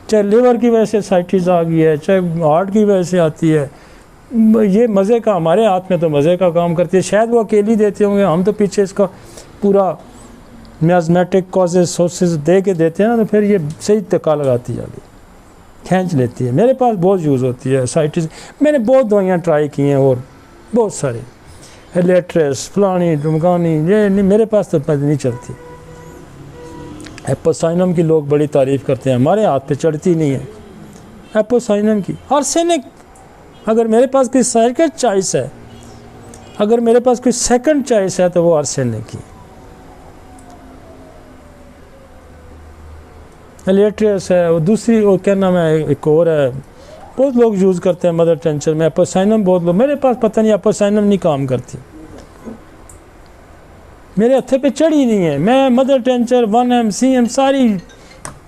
चाहे लिवर की वजह से साइटिस आ गई है, चाहे हार्ट की वजह से आती है, ये मज़े का, हमारे हाथ में तो मज़े का काम करती है। शायद वो अकेली देते होंगे, हम तो पीछे इसका पूरा मियाज़मेटिक कॉजेज सोर्सेज दे के देते हैं ना, तो फिर ये सही तका लगाती है, आगे खींच लेती है। मेरे पास बहुत यूज़ होती है साइटिस। मैंने बहुत दवाइयाँ ट्राई की हैं और बहुत सारे एलेट्रेस फलानी ढुमकानी, ये नहीं, मेरे पास तो नहीं चलती। एपोसाइनम की लोग बड़ी तारीफ़ करते हैं, हमारे हाथ पे चढ़ती नहीं है एपोसाइनम की। आर्सेनिक, अगर मेरे पास कोई सेकंड चॉइस है, अगर मेरे पास कोई सेकंड चॉइस है तो वो आर्सेनिक की। एलेट्रियस है, वो दूसरी, वो क्या नाम है, एक और है, बहुत लोग यूज़ करते हैं मदर टेंशन में। एपोसाइनम बहुत लोग, मेरे पास पता नहीं एपोसाइनम नहीं काम करती। मेरे हथे पे चढ़ी नहीं है। मैं मदर टेंचर 1M CM सारी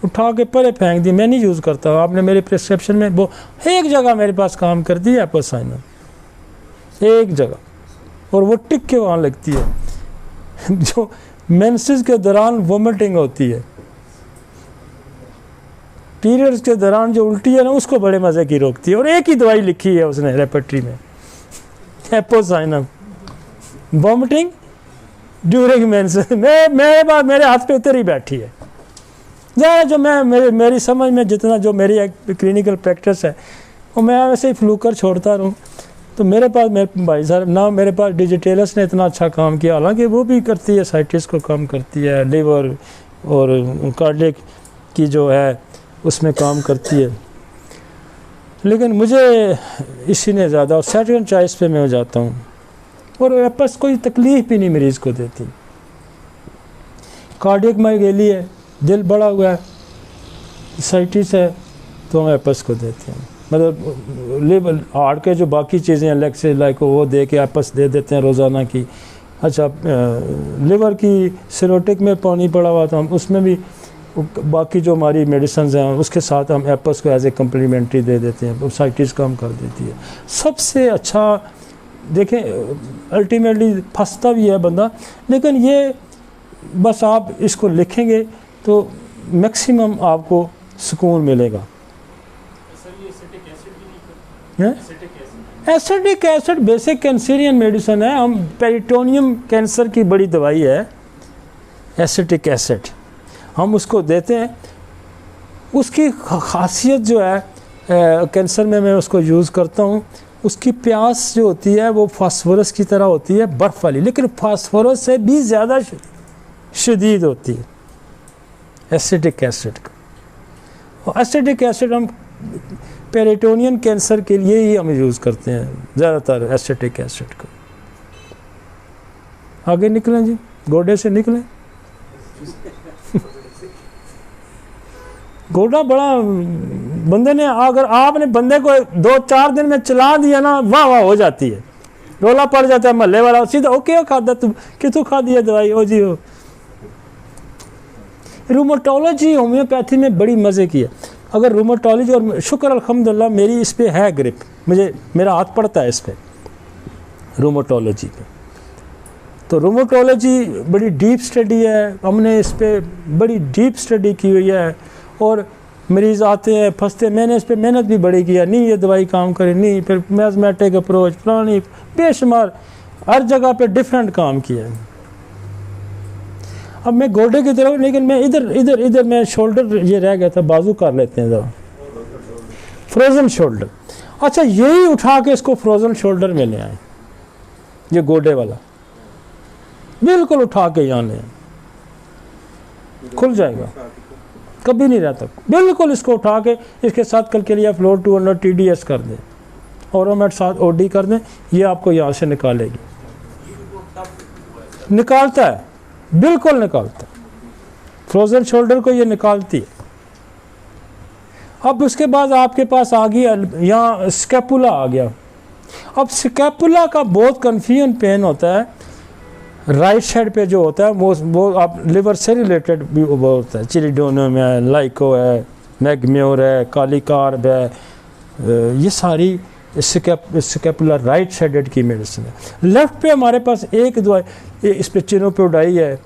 उठा के परे फेंक दी, मैं नहीं यूज़ करता। आपने मेरे प्रिस्क्रिप्शन में वो एक जगह मेरे पास काम करती है एपोसाइनम, एक जगह, और वो टिक के वहाँ लगती है। जो मेंसेस के दौरान वोमिटिंग होती है, पीरियड्स के दौरान जो उल्टी है ना, उसको बड़े मज़े की रोकती है। और एक ही दवाई लिखी है उसने रेपर्टरी में, एपोसाइनम, वोमिटिंग ड्यूरिंग मेंसेस। मेरे हाथ पे उतर ही बैठी है। ज़्यादा जो मेरी समझ में जितना जो मेरी एक क्लिनिकल प्रैक्टिस है, वो मैं वैसे ही फ्लूकर छोड़ता रहूँ। तो मेरे पास मेरे भाई साहब ना, मेरे पास डिजिटेलस ने इतना अच्छा काम किया, हालांकि वो भी करती है, साइटिस को कम करती है, लिवर और कार्डियक की जो है उसमें काम करती है। लेकिन मुझे इसी ने ज़्यादा, और सेकंड चॉइस पे मैं हो जाता हूँ, और एपस कोई तकलीफ़ भी नहीं मरीज़ को देती। कार्डियक माइग्रेली है, दिल बड़ा हुआ है, साइटिस है, तो हम एपस को देते हैं। मतलब लिवर हार्ट के जो बाकी चीज़ें अलग से लाइक वो दे के एपस दे देते हैं रोज़ाना की। अच्छा, लिवर की सिरोटिक में पानी पड़ा हुआ, तो हम उसमें भी बाकी जो हमारी मेडिसिन हैं उसके साथ हम एपस को एज ए कम्प्लीमेंट्री दे देते हैं, साइटिस कम कर देती है। सबसे अच्छा देखें, अल्टीमेटली फंसता भी है बंदा, लेकिन ये बस आप इसको लिखेंगे तो मैक्सिमम आपको सुकून मिलेगा। एसिटिक एसिड बेसिक कैंसरियन मेडिसिन है। हम पेरिटोनियम कैंसर की बड़ी दवाई है एसिटिक एसिड, हम उसको देते हैं। उसकी खासियत जो है कैंसर में मैं उसको यूज़ करता हूँ, उसकी प्यास जो होती है वो फास्फोरस की तरह होती है, बर्फ़ वाली, लेकिन फास्फोरस से भी ज़्यादा शदीद होती है एसिटिक एसिड का। और एसिटिक एसिड हम पेरिटोनियन कैंसर के लिए ही हम यूज़ करते हैं ज़्यादातर एसिटिक एसिड को। आगे निकलें जी, गोडे से निकलें। गोडा बड़ा बंदे ने, अगर आपने बंदे को 2-4 दिन में चला दिया ना, वाह वाह हो जाती है, रोला पड़ जाता है महल्ले वाला, सीधा ओके खाता तू कि तू खा दिया दवाई, ओ जी हो। रूमेटोलॉजी होम्योपैथी में बड़ी मज़े की है। अगर रूमेटोलॉजी, और शुक्र अल्हम्दुलिल्लाह मेरी इस पे है ग्रिप, मेरा हाथ पड़ता है इस पे रूमेटोलॉजी पे। तो रूमेटोलॉजी बड़ी डीप स्टडी है, हमने इस पे बड़ी डीप स्टडी की हुई है। और मरीज़ आते हैं फंसते, मैंने इस पे मेहनत भी बड़ी किया, नहीं ये दवाई काम करे, नहीं फिर मैज़मेटिक अप्रोच पुरानी बेशुमार हर जगह पे डिफरेंट काम किया है। अब मैं गोडे की तरफ, लेकिन मैं इधर मैं शोल्डर ये रह गया था, बाजू कर लेते हैं ज़रा, फ्रोज़न शोल्डर। अच्छा, यही उठा के इसको फ्रोज़न शोल्डर में ले आए, ये गोडे वाला बिल्कुल उठा के यहाँ ले आए, खुल जाएगा, कभी नहीं रहता। बिल्कुल इसको उठा के इसके साथ कल के लिए फ्लोर 200 TDS कर दें, औरोमेट साथ OD कर दें, ये आपको यहाँ से निकालेगी, निकालता है, बिल्कुल निकालता है, फ्रोज़न शोल्डर को ये निकालती है। अब उसके बाद आपके पास आ गया यहाँ स्कैपुला आ गया। अब स्कैपुला का बहुत कन्फ्यूजन पेन होता है, राइट साइड पे जो होता है वो आप लिवर से रिलेटेड भी वो होता है, चिलिडोनियम है, लाइको है, मैग्म्योर है, कालीकार्ब है, ये सारी स्कैपुलर राइट साइडेड की मेडिसिन है। लेफ्ट पे हमारे पास एक दवाई, इस पे चिनोपोडाई है,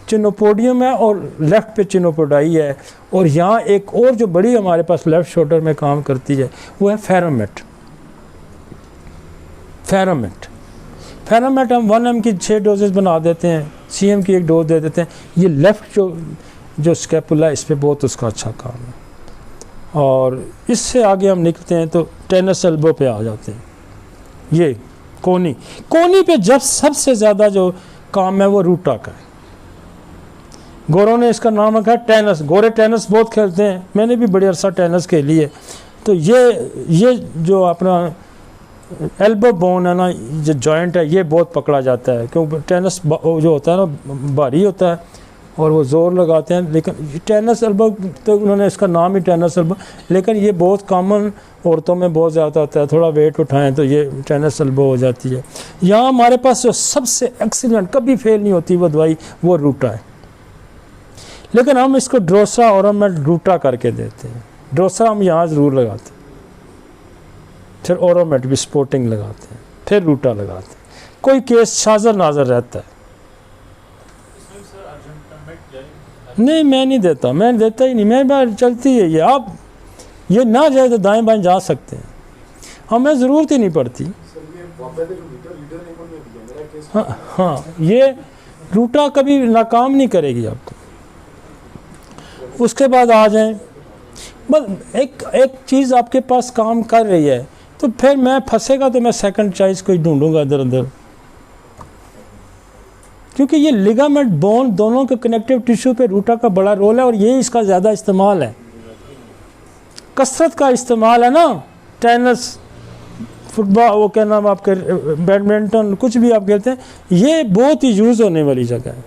चिनोपोडियम है, और लेफ्ट पे चिनोपोडाई है। और यहाँ एक और जो बड़ी हमारे पास लेफ्ट शोल्डर में काम करती है वो है फेरोमेट। फेरोमेट हम 1M की 6 डोजेज बना देते हैं, CM की 1 डोज दे देते हैं। ये लेफ्ट जो स्कैपुला, इस पे बहुत उसका अच्छा काम है। और इससे आगे हम निकलते हैं तो टेनिस एल्बो पे आ जाते हैं। ये कोनी पे जब सबसे ज़्यादा जो काम है वो रूटा का है। गोरों ने इसका नाम रखा है टेनिस, गोरे टेनिस बहुत खेलते हैं, मैंने भी बड़े अरसा टेनिस खेली है। तो ये जो अपना एल्बो बोन है ना, जो जॉइंट है, ये बहुत पकड़ा जाता है, क्योंकि टेनिस जो होता है ना भारी होता है, और वो ज़ोर लगाते हैं। लेकिन टेनिस एल्बो तो उन्होंने इसका नाम ही टेनिस एल्बो, लेकिन ये बहुत कॉमन औरतों में बहुत ज़्यादा होता है, थोड़ा वेट उठाएं तो ये टेनिस एल्बो हो जाती है। यहाँ हमारे पास जो सबसे एक्सीलेंट कभी फेल नहीं होती वो दवाई वो रूटा है, लेकिन हम इसको ड्रोसा ओरोमेट रूटा करके देते हैं। ड्रोसा हम यहाँ ज़रूर लगाते हैं, फिर ओरोमेट भी स्पोर्टिंग लगाते हैं, फिर रूटा लगाते हैं। कोई केस शाज़र नाजर रहता है। नहीं मैं नहीं देता, मैं देता ही नहीं, मैं बार चलती है ये। आप ये ना जाए तो दाएं बाएं जा सकते हैं, हमें ज़रूरत ही नहीं पड़ती। हाँ हाँ, ये रूटा कभी नाकाम नहीं करेगी आपको। उसके बाद आ जाएं, बस एक चीज़ आपके पास काम कर रही है तो फिर मैं फंसेगा तो मैं सेकंड चॉइस कोई ढूंढूंगा इधर उधर, क्योंकि ये लिगामेंट बोन दोनों के कनेक्टिव टिश्यू पे रूटा का बड़ा रोल है और ये इसका ज़्यादा इस्तेमाल है, कसरत का इस्तेमाल है ना। टेनिस, फुटबॉल, वो क्या नाम आपके, बैडमिंटन, कुछ भी आप खेलते हैं, ये बहुत ही यूज़ होने वाली जगह है।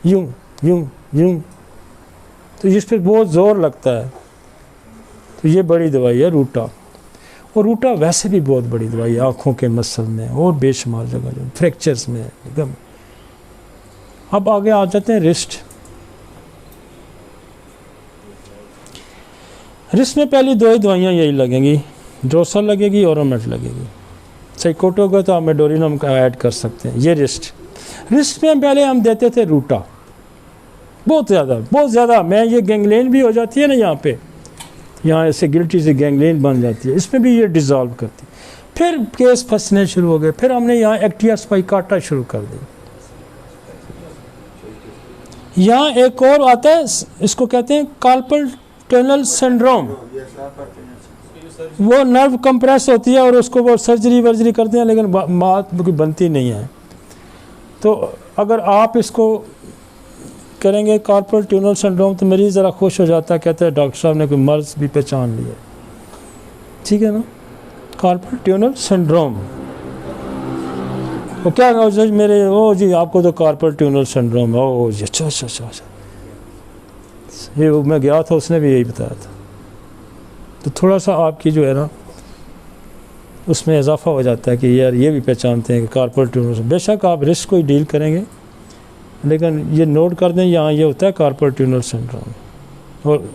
यूं यूं यूं, तो इस पर बहुत ज़ोर लगता है। तो ये बड़ी दवाई है रूटा। और रूटा वैसे भी बहुत बड़ी दवाई है आँखों के मसल में और बेशुमार जगह जो फ्रैक्चर्स में एकदम। अब आगे आ जाते हैं रिस्ट। रिस्ट में पहली दो ही दवाइयाँ यही लगेंगी, ड्रोसा लगेगी, ओरोमेट लगेगी। साइकोट होगा तो आप मेडोरिनम का ऐड कर सकते हैं। ये रिस्ट में पहले हम देते थे रूटा, बहुत ज़्यादा। मैं ये गैंगलेन भी हो जाती है ना यहाँ ऐसे गिल्टी से गैंगलेन बन जाती है, इसमें भी ये डिज़ोल्व करती है। फिर केस फंसने शुरू हो गए, फिर हमने यहाँ एक्टिया स्पाइकाटा शुरू कर दी। यहाँ एक और आता है, इसको कहते हैं कार्पल टनल सिंड्रोम। वो नर्व कंप्रेस होती है और उसको वो सर्जरी करते हैं, लेकिन बात बनती नहीं है। तो अगर आप इसको करेंगे कार्पल ट्यूनल सिंड्रोम तो मरीज़ ज़रा खुश हो जाता है, कहते हैं डॉक्टर साहब ने कोई मर्ज भी पहचान लिया। ठीक है ना, कार्पल ट्यूनल सिंड्रोम। वो क्या मेरे ओ जी आपको तो कार्पल ट्यूनल सिंड्रोम है। ओ जी अच्छा। ये मैं गया था, उसने भी यही बताया था। तो थोड़ा सा आपकी जो है ना उसमें इजाफा हो जाता है कि यार ये भी पहचानते हैं कि कार्पल ट्यूनल। बेशक आप रिस्क को ही डील करेंगे, लेकिन ये नोट कर दें यहाँ ये होता है कार्पल ट्यूनल सिंड्रोम। और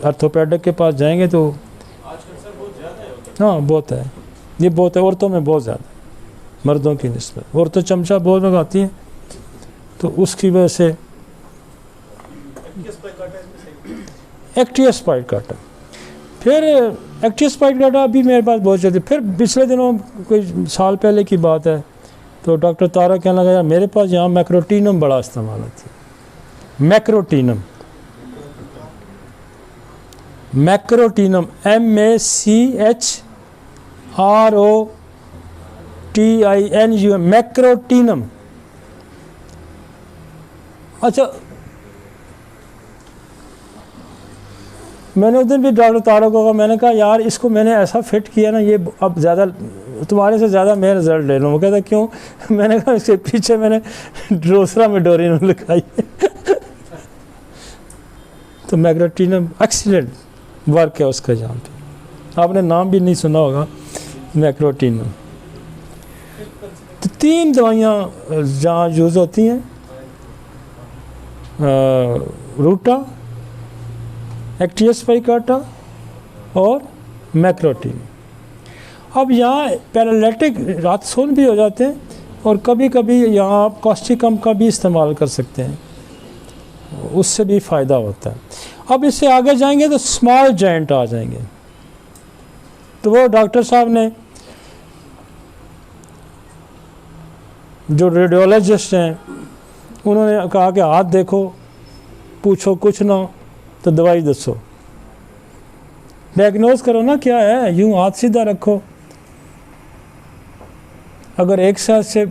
ऑर्थोपेडिक के पास जाएंगे तो आजकल सर बहुत ज़्यादा है। हाँ बहुत है, ये बहुत है, औरतों में बहुत ज़्यादा, मर्दों की निस्बत। औरतें चमचा बहुत लगाती हैं तो उसकी वजह से एक्टिया स्पाइकाटा। फिर एक्टिया स्पाइकाटा अभी मेरे पास बहुत जल्दी। फिर पिछले दिनों कोई साल पहले की बात है तो डॉक्टर तारा कहने लगा यार मेरे पास यहाँ मैक्रोटीनम बड़ा इस्तेमाल होती है। मैक्रोटीनम MACHROTINUM मैक्रोटीनम। अच्छा, मैंने उस दिन भी डॉक्टर तारा को कहा, मैंने कहा यार इसको मैंने ऐसा फिट किया ना, ये अब ज़्यादा तुम्हारे से ज़्यादा मैं रिजल्ट ले लूँ। वो कहता क्यों? मैंने कहा इसके पीछे मैंने ड्रोसरा मेडोरिनम लिखाई है। तो मैक्रोटीनम एक्सीलेंट वर्क है उसका, जहाँ पे आपने नाम भी नहीं सुना होगा मैक्रोटीनम। तो 3 दवाइयाँ जहाँ यूज़ होती हैं, रूटा, एक्टिया स्पाइकाटा और मैक्रोटीनम। अब यहाँ पैरालिटिक रात सोन भी हो जाते हैं और कभी कभी यहाँ आप कॉस्टिकम का भी इस्तेमाल कर सकते हैं, उससे भी फ़ायदा होता है। अब इससे आगे जाएंगे तो स्मॉल जॉइंट आ जाएंगे। तो वो डॉक्टर साहब ने, जो रेडियोलॉजिस्ट हैं, उन्होंने कहा कि हाथ देखो, पूछो कुछ ना तो दवाई दसो, डायग्नोज करो ना क्या है। यूँ हाथ सीधा रखो, अगर एक साथ से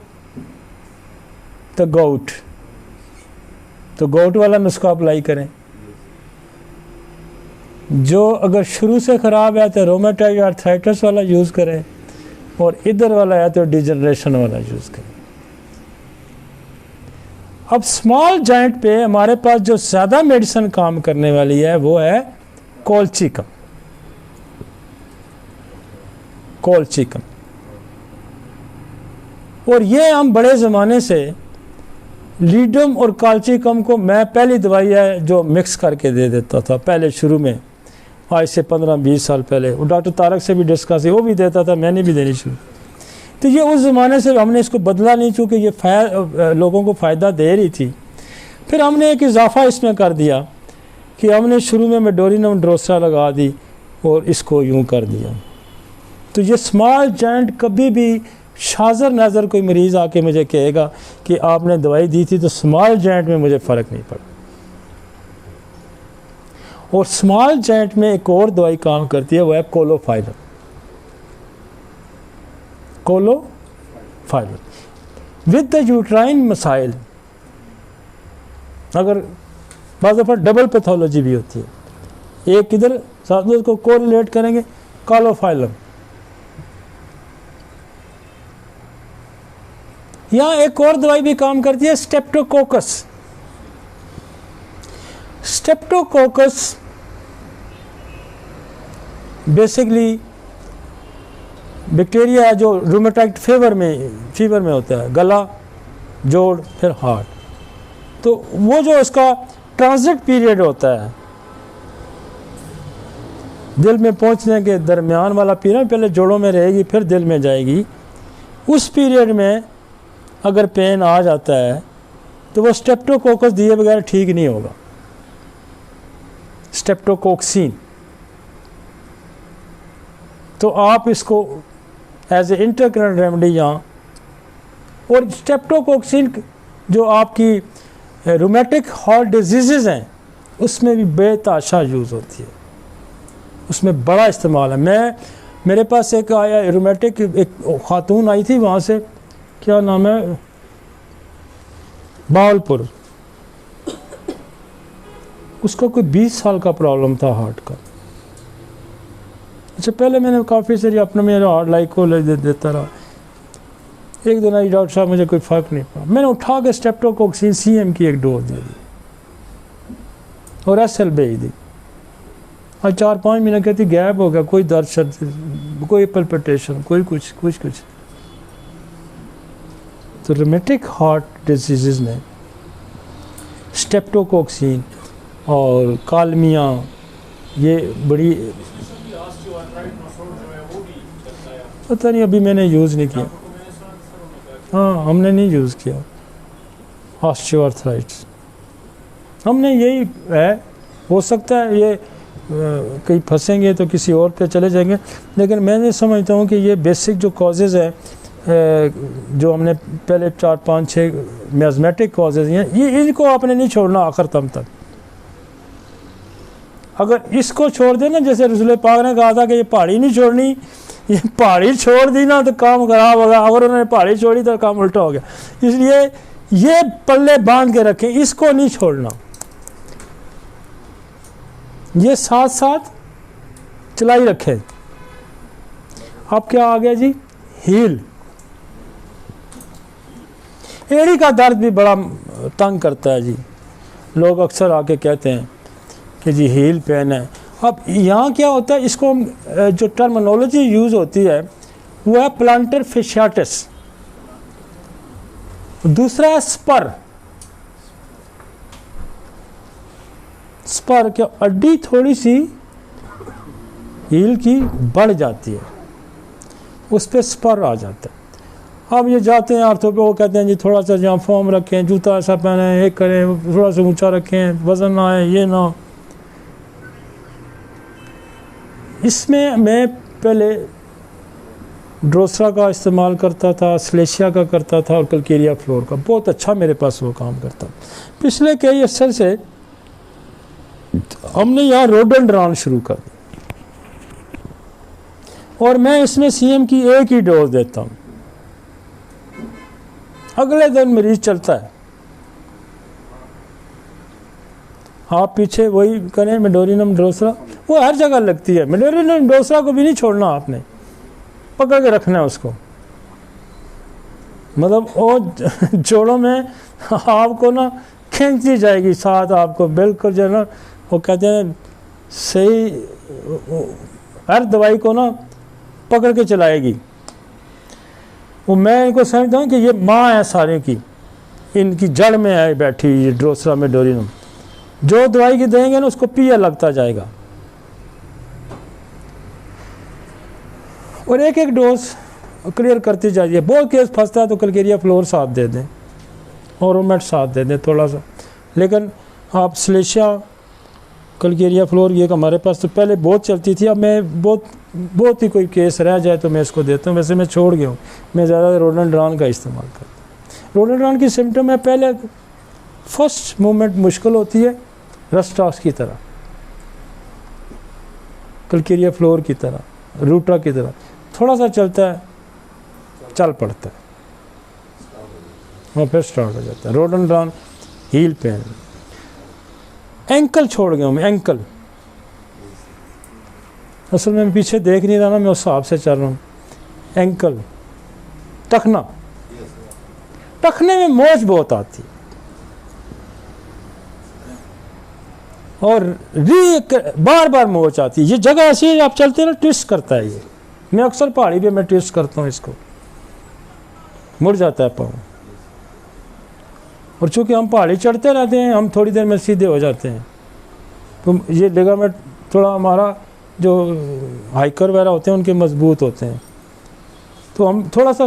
तो गोट वाला नुस्खा अप्लाई करें। जो अगर शुरू से ख़राब है तो रोमेटॉइड आर्थराइटिस वाला यूज़ करें, और इधर वाला है तो डिजनरेशन वाला यूज़ करें। अब स्मॉल जॉइंट पे हमारे पास जो ज़्यादा मेडिसिन काम करने वाली है वो है कोलचिकम। कोलचिकम, और ये हम बड़े ज़माने से लीडम और काल्चिकम को मैं पहली दवाई है जो मिक्स करके दे देता था पहले शुरू में, आज से 15-20 साल पहले। और डॉक्टर तारक से भी डिस्कस, वो भी देता था, मैंने भी देनी शुरू। तो ये उस ज़माने से हमने इसको बदला नहीं, चूँकि ये लोगों को फ़ायदा दे रही थी। फिर हमने एक इजाफा इसमें कर दिया कि हमने शुरू में मेडोरिनम ड्रोसा लगा दी और इसको यूँ कर दिया। तो ये स्मॉल जॉइंट कभी भी शाज़र नज़र कोई मरीज़ आके मुझे कहेगा कि आपने दवाई दी थी तो स्मॉल जॉइंट में मुझे फ़र्क नहीं पड़ा। और स्मॉल जॉइंट में एक और दवाई काम करती है, वो है कोलोफाइलम। कोलोफाइलम विद द यूट्राइन मसाइल, अगर बाज़ दफ़ा डबल पैथोलॉजी भी होती है, एक इधर साथ में उसको कोरिलेट करेंगे कोलोफाइलम। यहाँ एक और दवाई भी काम करती है, स्टेप्टोकोकस। स्टेप्टोकोकस बेसिकली बैक्टीरिया है जो रूमेटाइड फीवर में होता है, गला, जोड़, फिर हार्ट। तो वो जो इसका ट्रांजिट पीरियड होता है, दिल में पहुंचने के दरमियान वाला पीरियड, पहले जोड़ों में रहेगी फिर दिल में जाएगी, उस पीरियड में अगर पेन आ जाता है तो वो स्टेप्टोकोकस दिए बगैर ठीक नहीं होगा। स्टेप्टोकोक्सिन, तो आप इसको एज ए इंटरकरेंट रेमेडी यहाँ, और स्टेप्टोकोक्सिन जो आपकी रूमेटिक हार्ट डिजीज़ हैं उसमें भी बेताशा यूज़ होती है, उसमें बड़ा इस्तेमाल है। मेरे पास एक आया रूमेटिक, एक खातून आई थी वहाँ से, क्या नाम है, बावलपुर, उसका कोई 20 साल का प्रॉब्लम था हार्ट का। अच्छा, पहले मैंने काफ़ी सारी अपने मेरे हार्ट लाइक को देता रहा, एक दिन आई डॉक्टर साहब मुझे कोई फ़र्क नहीं पड़ा, मैंने उठा के स्टेप्टोकोक्सिन CM की एक डोज दे दी और SL भेज दी। और 4-5 महीने कहती गैप हो गया, कोई दर्द शर्द, कोई पल्पिटेशन, कोई कुछ। तो रूमेटिक हार्ट डिजीज़ में स्टेप्टोकोक्सिन और कालमिया ये बड़ी, पता नहीं अभी मैंने यूज़ नहीं किया। हाँ, हमने नहीं यूज़ किया ऑस्टियोआर्थराइटिस। हमने यही है, हो सकता है ये कहीं फंसेंगे तो किसी और पे चले जाएंगे, लेकिन मैं नहीं समझता हूँ कि ये बेसिक जो कॉजेज़ है जो हमने पहले 4-5-6 मियाज़मेटिक कॉजेज़ हैं, ये इनको आपने नहीं छोड़ना आखिर तम तक। अगर इसको छोड़ देना, जैसे रसूल पाक ने कहा था कि ये पहाड़ी नहीं छोड़नी, ये पहाड़ी छोड़ दी ना तो काम खराब होगा, अगर उन्होंने पहाड़ी छोड़ी तो काम उल्टा हो गया। इसलिए ये पल्ले बांध के रखें, इसको नहीं छोड़ना, ये साथ साथ चलाई रखें। अब क्या आ गया जी, हील। एड़ी का दर्द भी बड़ा तंग करता है जी, लोग अक्सर आके कहते हैं कि जी हील पेन है। अब यहाँ क्या होता है, इसको जो टर्मिनोलॉजी यूज़ होती है वो है प्लांटर फेशियाटिस, दूसरा है स्पर। स्पर क्या, अड्डी थोड़ी सी हील की बढ़ जाती है, उस पर स्पर आ जाता है। अब ये जाते हैं आर्थो पे, वो कहते हैं जी थोड़ा सा जहाँ फॉर्म रखें, जूता ऐसा पहने, एक करें, थोड़ा सा ऊंचा रखें, वज़न ना आए, ये ना। इसमें मैं पहले ड्रोसरा का इस्तेमाल करता था, स्लेशिया का करता था और कल्केरिया फ्लोर का, बहुत अच्छा मेरे पास वो काम करता। पिछले कई अरसे से हमने यहाँ रोडोड्रॉन शुरू कर दी और मैं इसमें CM की एक ही डोज देता हूँ, अगले दिन मरीज चलता है। आप पीछे वही करें, मेडोरिनम ड्रोसरा, वो हर जगह लगती है। मेडोरिनम ड्रोसरा को भी नहीं छोड़ना, आपने पकड़ के रखना है उसको। मतलब वो जोड़ों में आपको ना खींचती जाएगी साथ आपको, बिल्कुल जो है ना वो कहते हैं सही, हर दवाई को ना पकड़ के चलाएगी। वो मैं इनको समझता हूँ कि ये माँ है सारे की, इनकी जड़ में है बैठी ये ड्रोसरा मेडोरिनम। जो दवाई की देंगे ना उसको पिया लगता जाएगा। और एक एक डोज क्लियर करती जाइए। बहुत केस फंसता है तो कलकेरिया फ्लोर साथ दे दें, ओरोमेट साथ दे दें थोड़ा सा। लेकिन आप स्लेशिया कलकेरिया फ्लोर ये हमारे पास तो पहले बहुत चलती थी। अब मैं बहुत ही कोई केस रह जाए तो मैं इसको देता हूँ। वैसे मैं छोड़ गया हूँ, मैं ज़्यादा रोडोड्रान का इस्तेमाल करता हूँ। रोडोड्रान की सिम्टम है पहले फर्स्ट मूवमेंट मुश्किल होती है, रस्टास की तरह, कलकेरिया फ्लोर की तरह, रूटा की तरह, थोड़ा सा चलता है चल पड़ता है और फिर स्टार्ट हो जाता है। रोडोड्रान हील पेन। एंकल छोड़ गया हूँ मैं, एंकल असल में मैं पीछे देख नहीं रहा ना, मैं उस हिसाब से चल रहा हूँ। एंकल, टखना, टखने में मोच बहुत आती है और बार बार मोच आती है। ये जगह ऐसी है आप चलते ना ट्विस्ट करता है ये। मैं अक्सर पहाड़ी पे मैं ट्विस्ट करता हूँ, इसको मुड़ जाता है पाँव। और चूंकि हम पहाड़ी चढ़ते रहते हैं, हम थोड़ी देर में सीधे हो जाते हैं, तो ये लिगामेंट थोड़ा हमारा जो हाइकर वगैरह होते हैं उनके मजबूत होते हैं, तो हम थोड़ा सा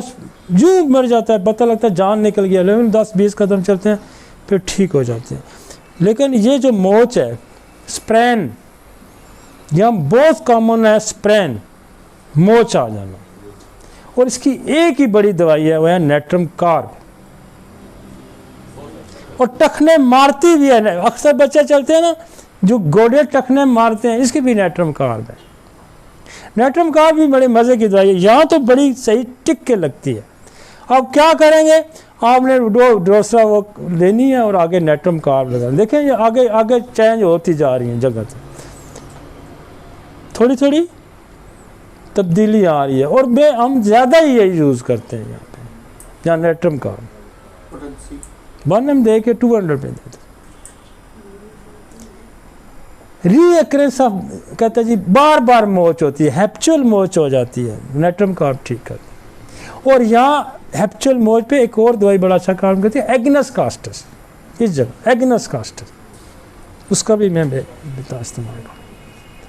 जू मर जाता है, पता लगता है जान निकल गया। लेकिन 10-20 कदम चलते हैं फिर ठीक हो जाते हैं। लेकिन ये जो मोच है, स्प्रैन, यहाँ बहुत कॉमन है स्प्रैन, मोच आ जाना। और इसकी एक ही बड़ी दवाई है, वह है नेट्रम कार्ब। और टखने मारती भी है। अक्सर बच्चे चलते हैं ना जो गोडे टखने मारते हैं, इसकी भी नेट्रम कार्ब है। नेट्रम कार्ब भी बड़े मज़े की दवाई है, यहाँ तो बड़ी सही टिक के लगती है। अब क्या करेंगे, आपने ड्रोसरा वो लेनी है और आगे नेट्रम कार्ब लगाना। देखें ये आगे आगे चेंज होती जा रही है, जगह से थोड़ी थोड़ी तब्दीली आ रही है। और हम ज़्यादा ही यही यूज़ करते हैं यहाँ पे, यहाँ नेट्रम कार्ब 1 mg दे के 200 पे देते। रीएक्रेंस ऑफ कहते हैं जी, बार बार मोच होती है, हैप्चुअल मोच हो जाती है, नेट्रम कार्ब ठीक करती है। और यहाँ हैप्चुअल मोच पे एक और दवाई बड़ा अच्छा काम करती है, एग्नस कास्टस। इस जगह एग्नस कास्टस, उसका भी मैं बेटा इस्तेमाल करता हूँ।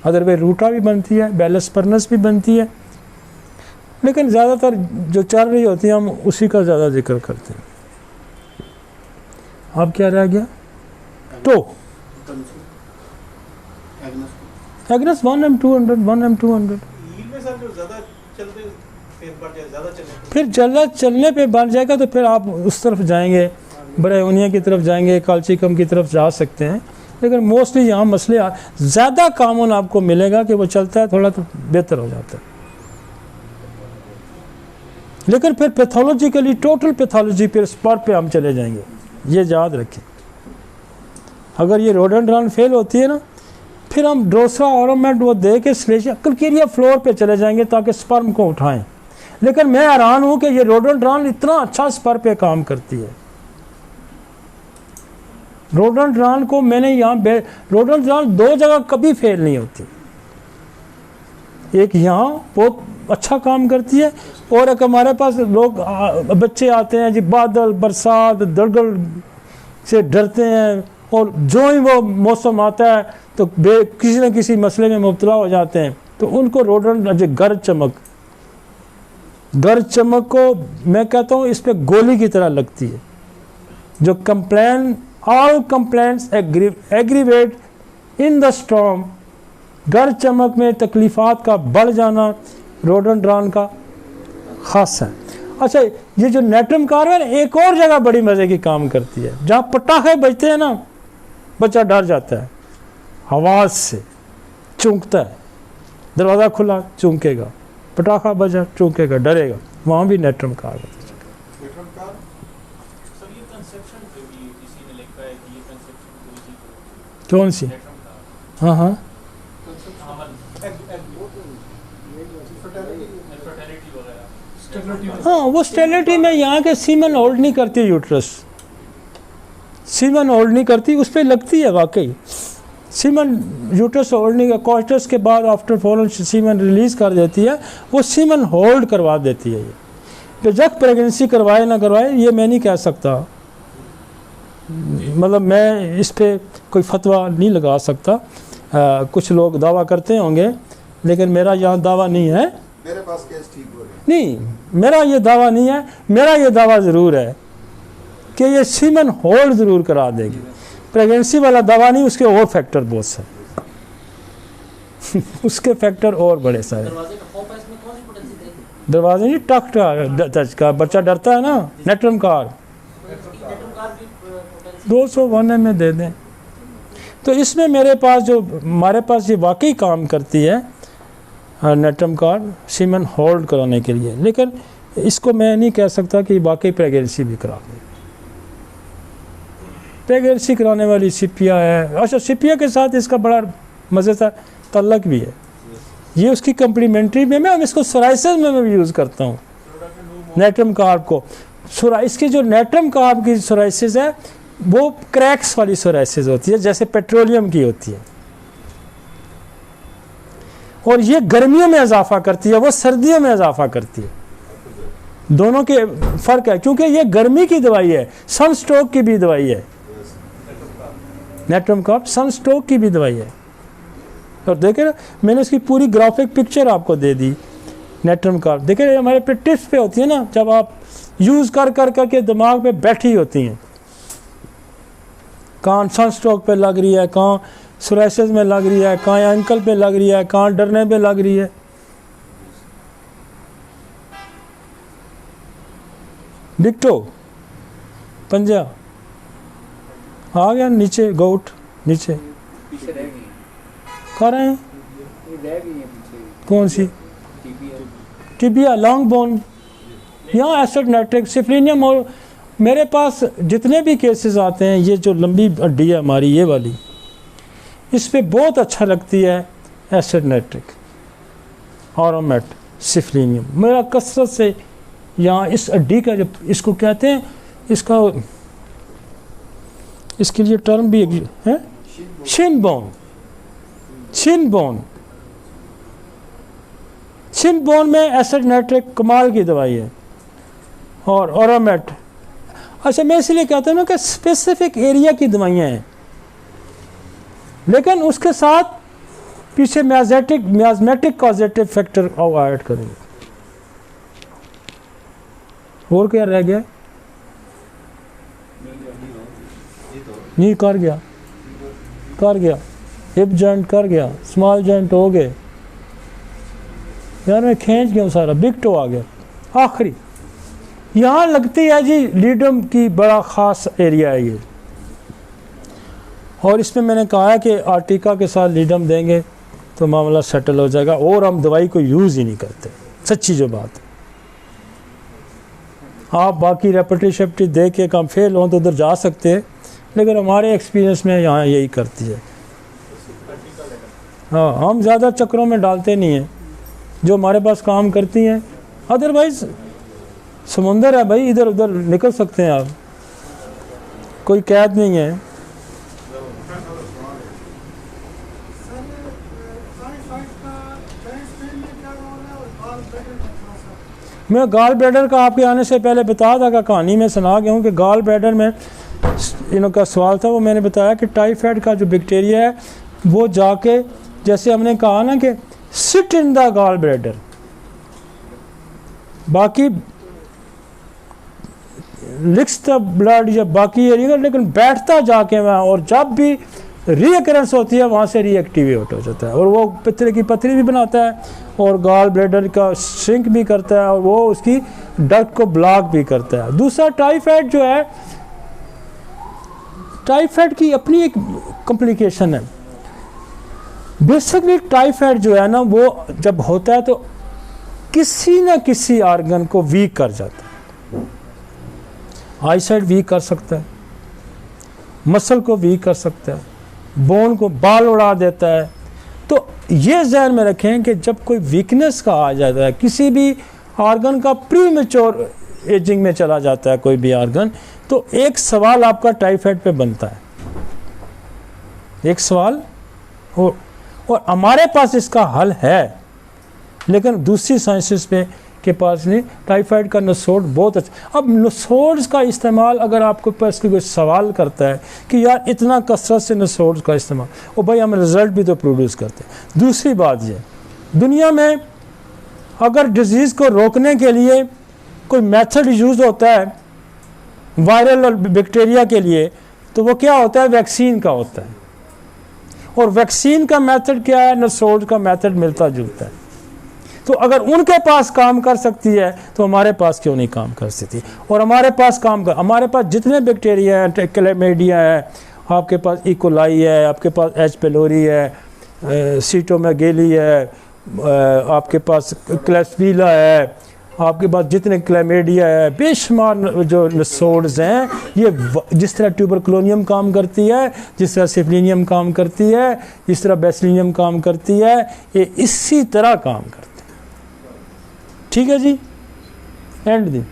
अदरवाइज रूटा भी बनती है, बेलस्पर्नस भी बनती है, लेकिन ज़्यादातर जो चल रही होती है हम उसी का ज़्यादा जिक्र करते हैं। अब क्या रह गया, तो एग्नस 1 mg 200, 1 mg 200। फिर ज़्यादा चलने पे बढ़ जाएगा तो फिर आप उस तरफ जाएंगे, बड़े उनिया की तरफ जाएंगे, काल्चिकम की तरफ जा सकते हैं। लेकिन मोस्टली यहाँ मसले ज़्यादा कॉमन आपको मिलेगा कि वो चलता है थोड़ा तो बेहतर हो जाता है। लेकिन फिर पैथोलॉजिकली टोटल पैथोलॉजी पर स्पॉट पे हम चले जाएंगे, ये याद रखें। अगर ये रोडोड्रान फेल होती है ना, फिर हम ड्रोसरा ओरोमेट वो दे के स्लेशिया कलकेरिया फ्लोर पे चले जाएंगे ताकि स्पर्म को उठाएं। लेकिन मैं हैरान हूं कि ये रोडोड्रान इतना अच्छा स्पर्म पे काम करती है। रोडोड्रान को मैंने यहाँ रोडोड्रान 2 जगह कभी फेल नहीं होती। एक यहाँ बहुत अच्छा काम करती है, और एक हमारे पास लोग बच्चे आते हैं जी, बादल बरसात दलदल से डरते हैं, और जो ही वो मौसम आता है तो किसी न किसी मसले में मुब्तला हो जाते हैं, तो उनको रोडोड्रान गर्द चमक को मैं कहता हूँ इस पर गोली की तरह लगती है। जो all complaints aggravate in the storm, गर्द चमक में तकलीफ़ात का बढ़ जाना रोडोड्रान का खास है। अच्छा, ये जो नेट्रम कार्ब है ना, एक और जगह बड़ी मज़े की काम करती है। जहाँ पटाखे बजते हैं ना, बच्चा डर जाता है, आवाज़ से चूंकता है, दरवाज़ा खुला चूंकेगा, पटाखा बजा चूंकेगा, डरेगा, वहाँ भी नेट्रम कार्ब है। कौन सी? हाँ हाँ, हाँ, वो स्टेरिलिटी में यहाँ के सीमन होल्ड नहीं करती, यूट्रस सीमन होल्ड नहीं करती, उस पर लगती है वाकई सीमन, यूट्रस होल्ड नहीं, कॉस्टस के बाद आफ्टर फॉलन सीमन रिलीज कर देती है, वो सीमन होल्ड करवा देती है। ये बेशक प्रेगनेंसी करवाए ना करवाए ये मैं नहीं कह सकता, मतलब मैं इस पे कोई फतवा नहीं लगा सकता। कुछ लोग दावा करते होंगे, लेकिन मेरा यहाँ दावा नहीं है। मेरे पास केस ठीक हो रहे हैं। नहीं, मेरा ये दावा नहीं है। मेरा ये दावा ज़रूर है कि ये सीमन होल्ड ज़रूर करा देगी। प्रेगनेंसी वाला दावा नहीं, उसके और फैक्टर बहुत से उसके फैक्टर और बड़े सारे। दरवाजे नहीं, टच का बच्चा डरता है ना, नेट्रम कार 201 में दे दें। तो इसमें मेरे पास जो हमारे पास ये वाकई काम करती है नेट्रम कार सीमन होल्ड कराने के लिए, लेकिन इसको मैं नहीं कह सकता कि वाकई प्रेगनेंसी भी करा दे। प्रेगनेंसी कराने वाली सिपिया है। अच्छा, सिपिया के साथ इसका बड़ा मज़ेदार तल्लक भी है। ये उसकी कम्प्लीमेंट्री में मैं इसको सोराइसिस में भी यूज़ करता हूँ नेट्रम कार्ब को। इसकी जो नेट्रम कार्ब की सोराइसिस है वो क्रैक्स वाली सोराइसिस होती है, जैसे पेट्रोलियम की होती है, और ये गर्मियों में इजाफा करती है, वो सर्दियों में इजाफा करती है। दोनों के फ़र्क है, क्योंकि ये गर्मी की दवाई है, सन स्ट्रोक की भी दवाई है। नेट्रम कार्ब सन स्ट्रोक की भी दवाई है। और देखे ना, मैंने इसकी पूरी ग्राफिक पिक्चर आपको दे दी। नेट्रम कार्ब देखे हमारे पे टिप्स पे होती है ना, जब आप यूज़ कर के दिमाग पे बैठी होती हैं, कहाँ सन स्ट्रोक पे लग रही है, कहाँ सोराइसिस में लग रही है, कहाँ एंकल पे लग रही है, कहाँ डरने पे लग रही है। डिक्टो पंजा आ गया नीचे, गोट नीचे कर रहे हैं। कौन सी? टिबिया, लॉन्ग बोन, यहाँ एसिड नाइट्रिक सिफलिनियम। और मेरे पास जितने भी केसेस आते हैं, ये जो लंबी हड्डी है हमारी ये वाली, इस पे बहुत अच्छा लगती है एसिड नाइट्रिक, ऑरोमेट, सिफलिनियम। मेरा कसरत से यहाँ इस हड्डी का जो इसको कहते हैं, इसका इसके लिए टर्म भी है, Shin bone. Shin bone, Shin bone में एसिड नाइट्रिक कमाल की दवाई है, और ऑरोमेट। अच्छा, मैं इसलिए कहता हूँ ना कि स्पेसिफिक एरिया की दवाइयाँ हैं, लेकिन उसके साथ पीछे मियाज़मेटिक कॉजेटिव फैक्टर ऐड करेंगे। और क्या रह गया? नहीं कर गया, हिप जॉइंट कर गया, स्मॉल जॉइंट हो गए यार, मैं खींच गया सारा, बिग टो आ गया। आखिरी यहाँ लगती है जी लीडम की बड़ा ख़ास एरिया है ये, और इसमें मैंने कहा है कि आर्टिका के साथ लीडम देंगे तो मामला सेटल हो जाएगा, और हम दवाई को यूज़ ही नहीं करते, सच्ची जो बात है। आप बाकी रेपटी दे के कम फेल हों तो उधर जा सकते हैं, लेकिन हमारे एक्सपीरियंस में यहाँ यही करती है। हाँ, हम ज़्यादा चक्रों में डालते नहीं हैं, जो हमारे पास काम करती हैं। अदरवाइज़ समुंदर है भाई, इधर उधर निकल सकते हैं आप, कोई कैद नहीं है। मैं गाल ब्लैडर का आपके आने से पहले बता था, कहानी में सुना गया हूँ कि गाल ब्लैडर में इनका सवाल था, वो मैंने बताया कि टाइफाइड का जो बैक्टीरिया है वो जाके, जैसे हमने कहा ना कि sit in the gall bladder, बाकी लिक्स द ब्लड या बाकी एरिया, लेकिन बैठता जाके वहाँ, और जब भी रीअकरेंस होती है वहाँ से रीएक्टिवेट हो जाता है, और वो पित्तल की पथरी भी बनाता है, और गाल ब्लैडर का श्रिंक भी करता है, और वो उसकी डक्ट को ब्लॉक भी करता है। दूसरा, टाइफाइड जो है, टाइफाइड की अपनी एक कॉम्प्लिकेशन है। बेसिकली टाइफाइड जो है ना, वो जब होता है तो किसी न किसी आर्गन को वीक कर जाता है। आईसाइट वीक कर सकता है, मसल को वीक कर सकता है, बोन को बाल उड़ा देता है। तो ये ज़हन में रखें कि जब कोई वीकनेस का आ जाता है किसी भी ऑर्गन का प्री मेच्योर एजिंग में चला जाता है कोई भी ऑर्गन, तो एक सवाल आपका टाइफाइड पे बनता है, एक सवाल और हमारे पास इसका हल है, लेकिन दूसरी साइंसेस पे के पास नहीं। टाइफाइड का नसोड़ बहुत अच्छा। अब नसोड़ का इस्तेमाल अगर आपके पास कोई सवाल करता है कि यार इतना कसरत से नसोड़ का इस्तेमाल, और भाई हम रिज़ल्ट भी तो प्रोड्यूस करते हैं। दूसरी बात ये, दुनिया में अगर डिजीज़ को रोकने के लिए कोई मेथड यूज़ होता है वायरल और बैक्टीरिया के लिए, तो वो क्या होता है, वैक्सीन का होता है। और वैक्सीन का मेथड क्या है, नसोड़ का मेथड मिलता जुलता है। तो अगर उनके पास काम कर सकती है तो हमारे पास क्यों नहीं काम कर सकती। और हमारे पास हमारे पास जितने बैक्टीरिया हैं, क्लैमिडिया है, आपके पास इकोलाई है, आपके पास एच पेलोरी है, सीटोमेगेली है, आपके पास क्लेस्पीला है, आपके पास जितने क्लैमिडिया है, बेशुमार जो नसोड्स हैं, ये जिस तरह ट्यूबरकुलोनियम काम करती है, जिस तरह सिफिलिनियम काम करती है, जिस तरह बेसिलियम काम करती है, ये इसी तरह काम करती है। ठीक है जी, एंड दी।